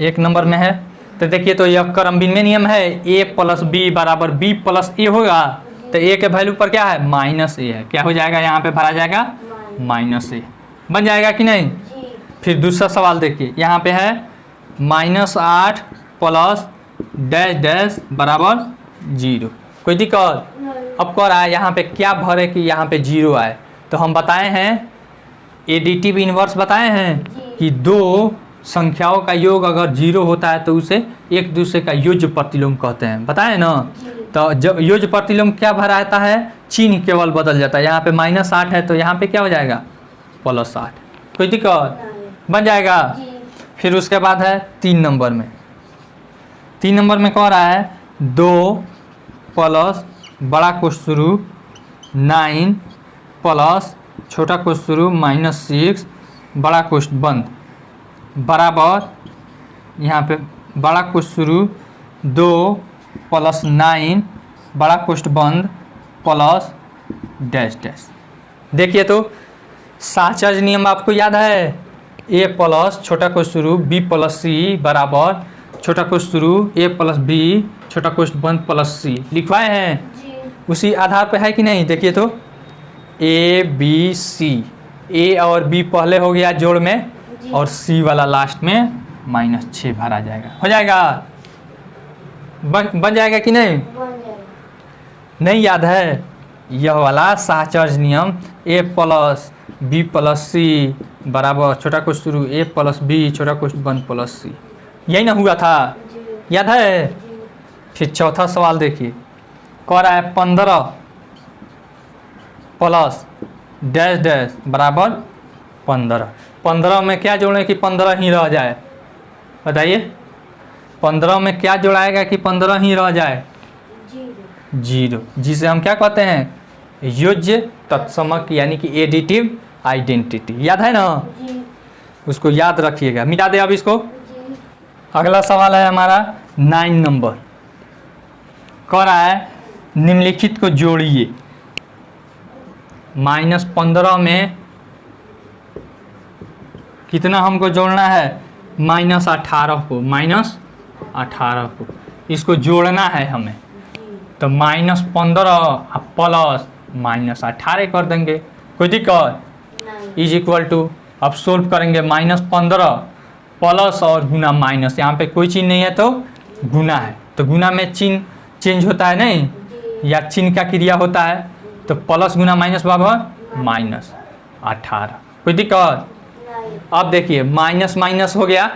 1 नंबर में है। तो देखिए तो यह क्रमबिन में नियम है, a + b बराबर b + a होगा, तो a के वैल्यू पर क्या है -a है, क्या हो जाएगा यहाँ पे भरा जाएगा -a, बन जाएगा कि नहीं। फिर दूसरा सवाल देखिए, यहाँ पे है -8 प्लस डैश डैश बराबर 0। कोई दिक्कत। अब कह रहा है यहाँ पे क्या भरे कि यहाँ पे 0 आए, तो हम बताए हैं एडिटिव इन्वर्स बताए हैं कि 2 संख्याओं का योग अगर 0 होता है तो उसे एक दूसरे का योज्य प्रतिलोम कहते हैं, बताए ना। तो जब योज्य प्रतिलोम क्या भराता है, चिन्ह केवल बदल जाता है, यहाँ पे -8 है तो यहाँ पे क्या हो जाएगा +8। कोई दिक्कत, बन जाएगा। फिर उसके बाद है 3 नंबर में, 3 नंबर में कह रहा है 2 प्लस बड़ा कोष्ठ शुरू 9 प्लस छोटा कोष्ठ शुरू -6 बड़ा कोष्ठ बंद बराबर यहाँ पे बड़ा कोष्ठ शुरू 2 प्लस 9 बड़ा कोष्ठ बंद प्लस डैश डैश। देखिए तो साहचर्य नियम आपको याद है, ए प्लस छोटा कोष्ठ शुरू बी प्लस सी बराबर छोटा कोष्ठ शुरू ए प्लस बी छोटा कोष्ठ बंद प्लस सी लिखवाए हैं जी। उसी आधार पे है कि नहीं? देखिए तो ए बी सी, ए और बी पहले हो गया जोड़ में और सी वाला लास्ट में -6 भरा जाएगा। हो जाएगा? बन जाएगा कि नहीं? नहीं याद है? यह वाला साहचर्य नियम ए प्लस बी प्लस सी बराबर छोटा कोष्ठ शुरू ए प्लस बी छोटा कोष्ठ बंद प्लस सी, यही ना हुआ था? याद है? फिर चौथा सवाल देखिए, कह रहा है 15 प्लस डैश डैश बराबर 15। 15 में क्या जोड़ें कि 15 ही रह जाए? बताइए 15 में क्या जोड़ाएगा कि 15 ही रह जाए? 0, जिसे हम क्या कहते हैं? योज्य तत्समक यानी कि एडिटिव आइडेंटिटी। याद है ना? उसको याद रखिएगा। मिटा दे अब इसको। अगला सवाल है हमारा 9 नंबर, कह रहा है निम्नलिखित को जोड़िए। -15 में कितना हमको जोड़ना है? -18 को, -18 को इसको जोड़ना है हमें। तो -15 प्लस -18 कर देंगे, कोई दिक्कत? इज इक्वल टू, अब सोल्व करेंगे -15 प्लस और गुना माइनस, यहाँ पे कोई चिन्ह नहीं है तो गुना है, तो गुना में चिन्ह चेंज होता है नहीं, या चिन्ह का क्रिया होता है, तो प्लस गुना माइनस बराबर -18। कोई दिक्कत? अब देखिए माइनस माइनस हो गया,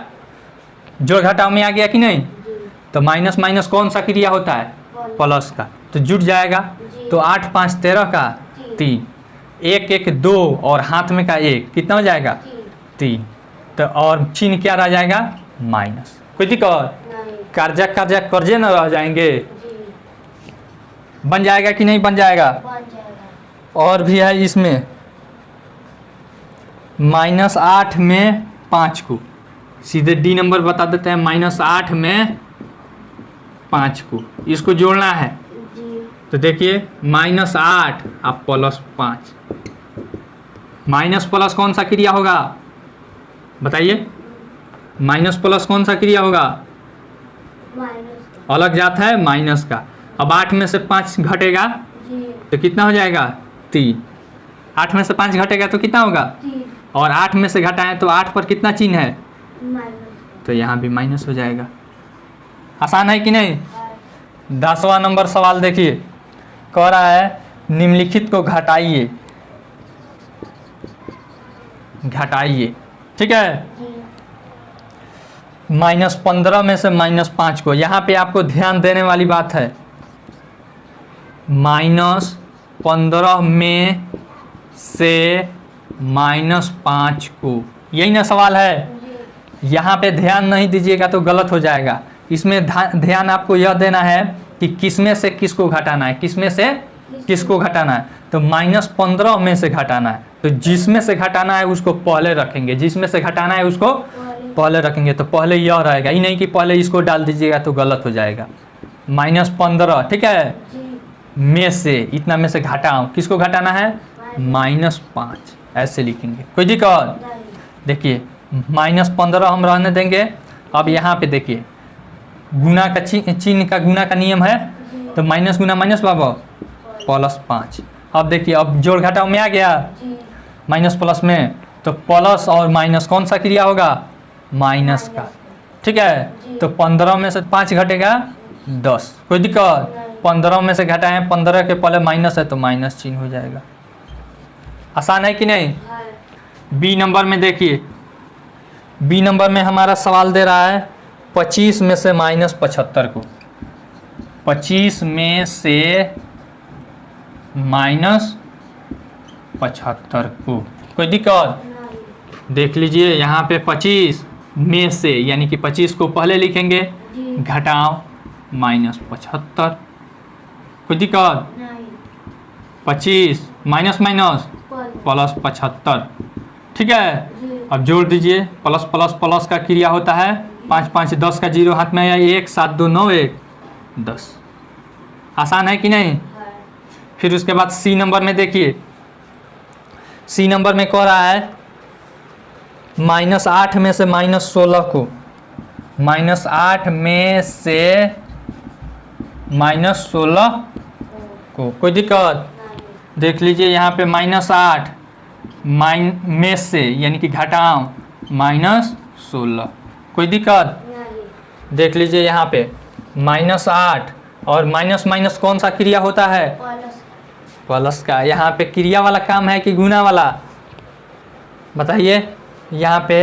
जोड़ घटाव में आ गया कि नहीं? तो माइनस माइनस कौन सा क्रिया होता है? प्लस का, तो जुट जाएगा। तो 8 5 13 का 3, 1 1 2 और हाथ में का 1 कितना हो जाएगा? 3। तो और चिन्ह क्या रह जाएगा? माइनस। कोई दिक्कत? कर्जा कर्जा कर्जे न रह जाएंगे? बन जाएगा कि नहीं बन जाएगा? और भी है इसमें -8 में 5 को, सीधे डी नंबर बता देते हैं। -8 में 5 को इसको जोड़ना है, तो देखिए -8 अब +5, माइनस प्लस कौन सा क्रिया होगा? बताइए माइनस प्लस कौन सा क्रिया होगा? अलग जाता है माइनस का। अब 8 में से 5 घटेगा तो कितना हो जाएगा? 3। 8 में से 5 घटेगा तो कितना होगा? 3। और 8 में से घटाएं तो 8 पर कितना चिन्ह है? तो यहाँ भी माइनस हो जाएगा। आसान है कि नहीं? 10वां नंबर सवाल देखिए, कह रहा है निम्नलिखित को घटाइए। घटाइए, ठीक है? -15 में से -5 को, यहाँ पे आपको ध्यान देने वाली बात है, -15 में से -5 को, यही ना सवाल है? यहाँ पे ध्यान नहीं दीजिएगा तो गलत हो जाएगा। इसमें ध्यान आपको यह देना है कि किसमें से किसको घटाना है, किसमें से किसको घटाना है। तो -15 में से घटाना है, तो जिसमें से घटाना है उसको पहले रखेंगे, जिसमें से घटाना है उसको पहले रखेंगे। तो पहले यह रहेगा, ही नहीं कि पहले इसको डाल दीजिएगा तो गलत हो जाएगा। -15, ठीक है, में से, इतना में से घटाओ, किसको घटाना है? -5, ऐसे लिखेंगे। कोई दिक्कत? देखिए -15 हम रहने देंगे। अब यहाँ पे देखिए गुना का चिन्ह का, गुना का नियम है, तो माइनस गुना माइनस बाबा +5। अब देखिए अब जोड़ घटाव में आ गया माइनस प्लस में, तो प्लस और माइनस कौन सा क्रिया होगा? माइनस का, ठीक है? तो 15 में से 5 घटेगा 10। कोई दिक्कत? 15 में से घटाएं, 15 के पहले माइनस है तो माइनस चिन्ह हो जाएगा। आसान है कि नहीं? बी नंबर में देखिए, बी नंबर में हमारा सवाल दे रहा है 25 में से -75 को, 25 में से -75 को। कोई दिक्कत? देख लीजिए यहाँ पे 25 में से, यानी कि 25 को पहले लिखेंगे, घटाओ -75, कोई दिक्कत? नहीं। 25 माइनस माइनस प्लस 75, ठीक है। अब जोड़ दीजिए, प्लस प्लस प्लस का क्रिया होता है, 5 5 10 का 0 हाथ में आया, 1 7 2 9 1 10। आसान है कि नहीं? फिर उसके बाद सी नंबर में देखिए, सी नंबर में कह रहा है -8 में से -16 को, -8 में से -16 को, कोई दिक्कत? देख लीजिए यहाँ पे -8 में से यानी कि घटाओ -16, कोई दिक्कत? देख लीजिए यहाँ पे -8 और माइनस माइनस कौन सा क्रिया होता है? प्लस का। यहाँ पे क्रिया वाला काम है कि गुना वाला? बताइए, यहाँ पे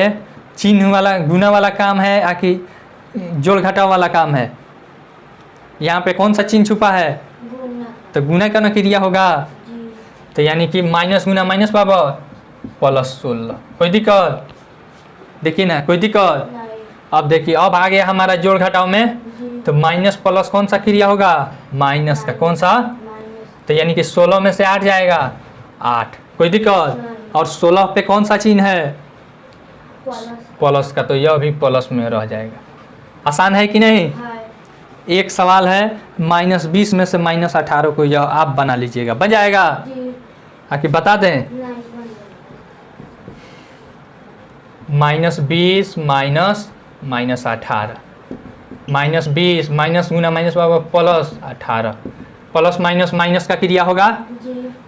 चिन्ह वाला गुना वाला काम है या कि जोड़ घटाव वाला काम है? यहाँ पे कौन सा चिन्ह छुपा है? तो गुना का ना क्रिया होगा, तो यानी कि माइनस गुना माइनस पावर प्लस 16, कोई दिक्कत? देखिए ना, कोई दिक्कत? अब देखिए, अब आ गया हमारा जोड़ घटाव में, तो माइनस प्लस कौन सा क्रिया होगा? माइनस का। कौन सा? तो यानी कि 16 में से 8 जाएगा 8, कोई दिक्कत? और 16 पे कौन सा चिन्ह है? प्लस का, तो यह भी प्लस में रह जाएगा। आसान है कि नहीं? एक सवाल है, -20 में से -18 को यह आप बना लीजिएगा, बन जाएगा? आके बता दें, -20 माइनस -18, -20 माइनस गुना minus plus 18, plus minus minus का क्रिया होगा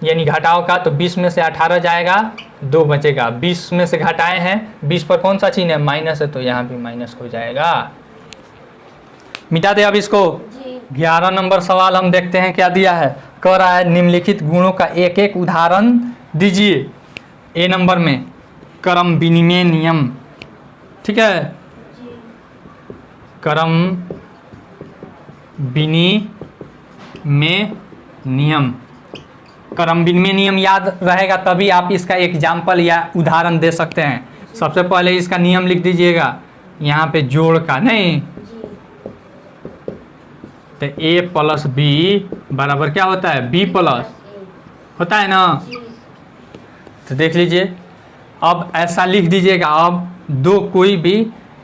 यानी घटाव का, तो 20 में से 18 जाएगा, 2 बचेगा। 20 में से घटाए हैं, 20 पर कौन सा चिन्ह है? माइनस है, तो यहाँ भी माइनस हो जाएगा। मिटा दे अब इसको। 11 नंबर सवाल हम देखते हैं क्या दिया है। कह रहा है निम्नलिखित गुणों का एक एक उदाहरण दीजिए। ए नंबर में क्रम विनिमय नियम, ठीक है, क्रम विनिमय नियम, क्रम विनिमय नियम याद रहेगा तभी आप इसका एग्जाम्पल या उदाहरण दे सकते हैं। सबसे पहले इसका नियम लिख दीजिएगा, यहाँ पे जोड़ का नहीं, तो ए प्लस बी बराबर क्या होता है? बी प्लस होता है ना। तो देख लीजिए, अब ऐसा लिख दीजिएगा, अब दो कोई भी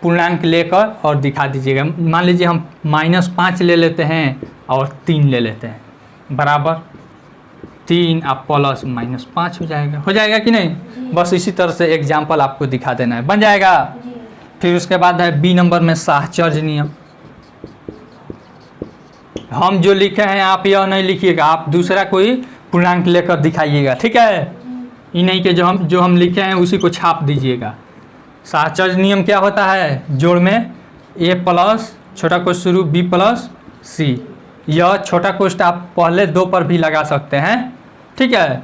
पूर्णांक लेकर और दिखा दीजिएगा। मान लीजिए हम -5 ले लेते हैं और 3 ले लेते हैं, बराबर 3 आप प्लस -5 हो जाएगा कि नहीं? बस इसी तरह से एग्जाम्पल आपको दिखा देना है, बन जाएगा। फिर उसके बाद है बी नंबर में साहचर्य नियम। हम जो लिखे हैं आप यह नहीं लिखिएगा, आप दूसरा कोई पूर्णांक लेकर दिखाइएगा, ठीक है? ये नहीं कि जो हम लिखे हैं उसी को छाप दीजिएगा। साहचर्य नियम क्या होता है? जोड़ में ए प्लस छोटा कोष्ठ शुरू बी प्लस सी, यह छोटा कोष्ठ आप पहले 2 पर भी लगा सकते हैं, ठीक है?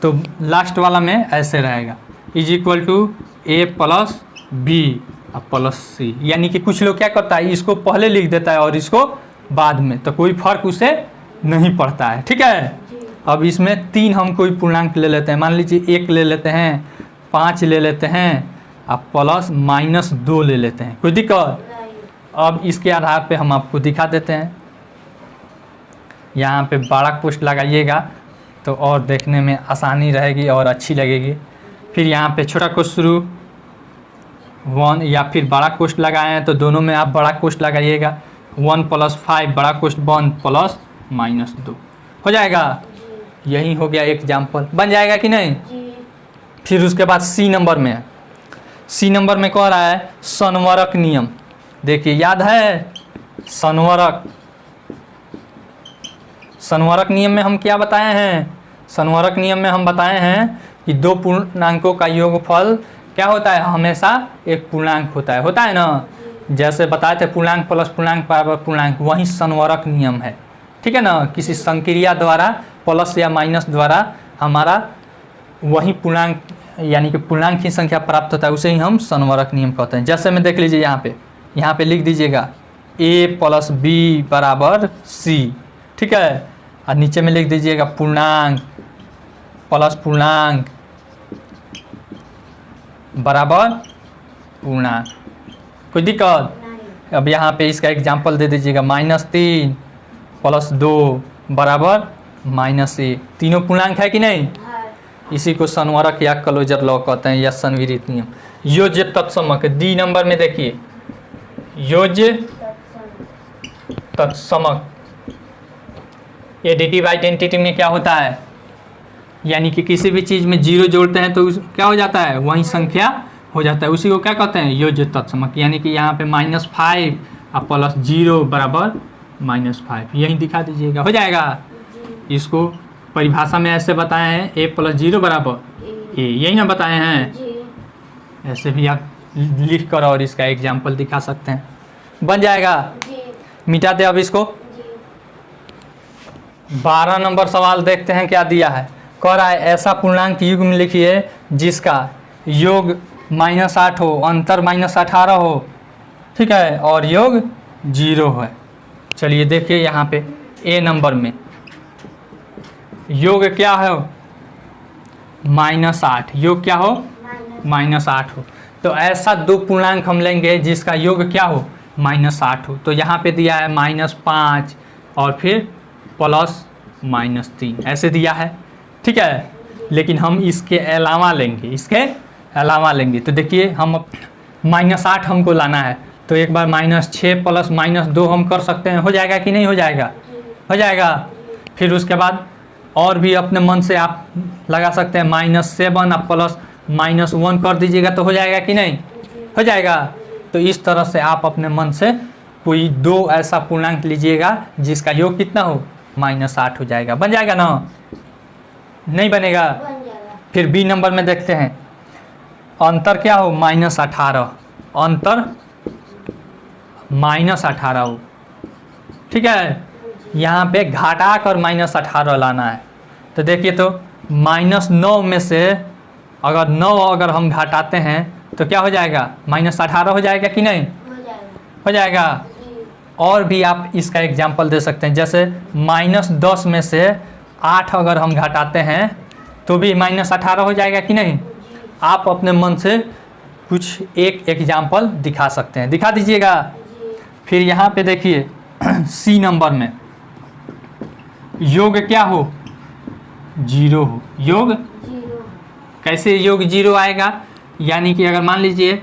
तो लास्ट वाला में ऐसे रहेगा, is equal to a plus b plus c. यानी कि कुछ लोग क्या करता है, इसको पहले लिख देता है और इसको बाद में, तो कोई फर्क उसे नहीं पड़ता है, ठीक है? अब इसमें 3 हम कोई पूर्णांक ले लेते हैं, मान लीजिए 1 ले लेते हैं, 5 ले लेते हैं, आप प्लस -2 ले लेते हैं, कोई दिक्कत? अब इसके आधार पे हम आपको दिखा देते हैं। यहाँ पे बड़ा कोष्ठ लगाइएगा तो और देखने में आसानी रहेगी और अच्छी लगेगी। फिर यहाँ पे छोटा कोष्ठ शुरू 1 या फिर बड़ा कोष्ठ लगाए हैं तो दोनों में आप बड़ा कोष्ठ लगाइएगा। 1 + 5 बड़ा कोष्ठ 1 + -2 हो जाएगा। यही हो गया एग्जाम्पल, बन जाएगा कि नहीं? फिर उसके बाद सी नंबर में, सी नंबर में कह रहा है संवरक नियम। देखिए, याद है संवरक? संवरक नियम में हम क्या बताए हैं? संवरक नियम में हम बताए हैं कि 2 पूर्णांकों का योगफल क्या होता है? हमेशा एक पूर्णांक होता है ना। जैसे बताए थे पूर्णांक प्लस पूर्णांक बराबर पूर्णांक, वही संवरक नियम है, ठीक है ना। किसी संक्रिया द्वारा प्लस या माइनस द्वारा हमारा वही पूर्णांक यानी कि पूर्णांक की संख्या प्राप्त होता है, उसे ही हम संवरक नियम कहते हैं। जैसे में देख लीजिए यहाँ पे लिख दीजिएगा a + b = c, ठीक है? और नीचे में लिख दीजिएगा पूर्णांक प्लस पूर्णांक बराबर पूर्णांक, कोई दिक्कत? अब यहाँ पे इसका एग्जाम्पल दे दीजिएगा, -3 + 2 बराबर -a। तीनों पूर्णांक है कि नहीं? इसी को संवरक या क्लोजर लॉ कहते हैं या संविरित नियम। योज्य तत्समक डी नंबर में देखिए, योज्य तत्समक एडिटिव आइडेंटिटी में क्या होता है, यानी कि किसी भी चीज़ में जीरो जोड़ते हैं तो क्या हो जाता है, वही संख्या हो जाता है, उसी को क्या कहते हैं, योज्य तत्समक। यानी कि यहाँ पे -5 और +0 बराबर -5, यही दिखा दीजिएगा, हो जाएगा। इसको परिभाषा में ऐसे बताए हैं, a + 0 बराबर a, यही ना बताए हैं। ऐसे भी आप लिख कर और इसका एग्जाम्पल दिखा सकते हैं, बन जाएगा। मिटा दे अब इसको। 12 नंबर सवाल देखते हैं क्या दिया है। कह रहा है ऐसा पूर्णांक युग्म लिखिए जिसका योग -8 हो, अंतर -18 हो, ठीक है, और योग 0 है। चलिए देखिए यहाँ पे ए नंबर में योग क्या है, -8, योग क्या हो, -8 हो। तो ऐसा दो पूर्णांक हम लेंगे जिसका योग क्या हो, -8 हो। तो यहाँ पे दिया है -5 और फिर +-3 ऐसे दिया है, ठीक है। लेकिन हम इसके अलावा लेंगे, इसके अलावा लेंगे। तो देखिए हम -8 हमको लाना है, तो एक बार -6 + -2 हम कर सकते हैं, हो जाएगा कि नहीं हो जाएगा, हो जाएगा। फिर उसके बाद और भी अपने मन से आप लगा सकते हैं, -7 और +-1 कर दीजिएगा तो हो जाएगा कि नहीं, हो जाएगा। तो इस तरह से आप अपने मन से कोई दो ऐसा पूर्णांक लीजिएगा जिसका योग कितना हो, -8 हो जाएगा, बन जाएगा ना, नहीं बनेगा। फिर बी नंबर में देखते हैं, अंतर क्या हो, -18, अंतर -18 हो, ठीक है। यहाँ पे घटा कर -18 लाना है। तो देखिए तो -9 में से अगर 9 अगर हम घटाते हैं तो क्या हो जाएगा, -18 हो जाएगा कि नहीं, हो जाएगा। और भी आप इसका एग्जाम्पल दे सकते हैं, जैसे -10 में से 8 अगर हम घटाते हैं तो भी -18 हो जाएगा कि नहीं। आप अपने मन से कुछ एक एग्जाम्पल दिखा सकते हैं, दिखा दीजिएगा। फिर यहाँ पे देखिए सी नंबर में योग क्या हो, 0 हो, योग कैसे योग 0 आएगा, यानी कि अगर मान लीजिए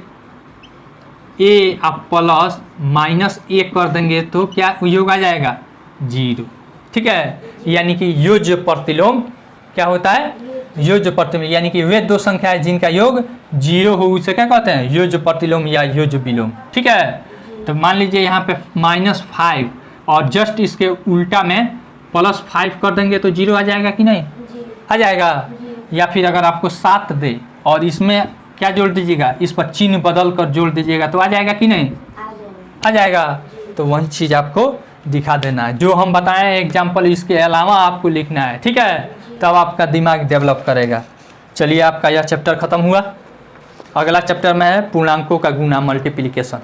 a आप +-1 कर देंगे तो क्या योग आ जाएगा, 0, ठीक है। यानी कि योज्य प्रतिलोम क्या होता है, योज्य प्रतिलोम, यानी कि वे दो संख्याएं जिनका योग 0 हो उसे क्या कहते हैं, योज्य प्रतिलोम या योज्य विलोम, ठीक है। तो मान लीजिए यहाँ पे -5 और जस्ट इसके उल्टा में +5 कर देंगे तो 0 आ जाएगा कि नहीं, आ जाएगा। या फिर अगर आपको 7 दे और इसमें क्या जोड़ दीजिएगा, इस पर चिन्ह बदल कर जोड़ दीजिएगा तो आ जाएगा कि नहीं, आ जाएगा। तो वही चीज़ आपको दिखा देना है, जो हम बताएं एग्जाम्पल इसके अलावा आपको लिखना है, ठीक है, तब आपका दिमाग डेवलप करेगा। चलिए आपका यह चैप्टर ख़त्म हुआ। अगला चैप्टर में है पूर्णांकों का गुणा, मल्टीप्लिकेशन।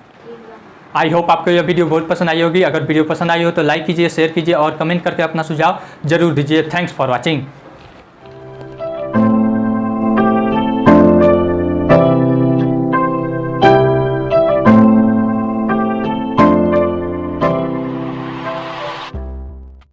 आई होप आपको यह वीडियो बहुत पसंद आई होगी। अगर वीडियो पसंद आई हो तो लाइक कीजिए, शेयर कीजिए और कमेंट करके अपना सुझाव जरूर दीजिए। Thanks for watching.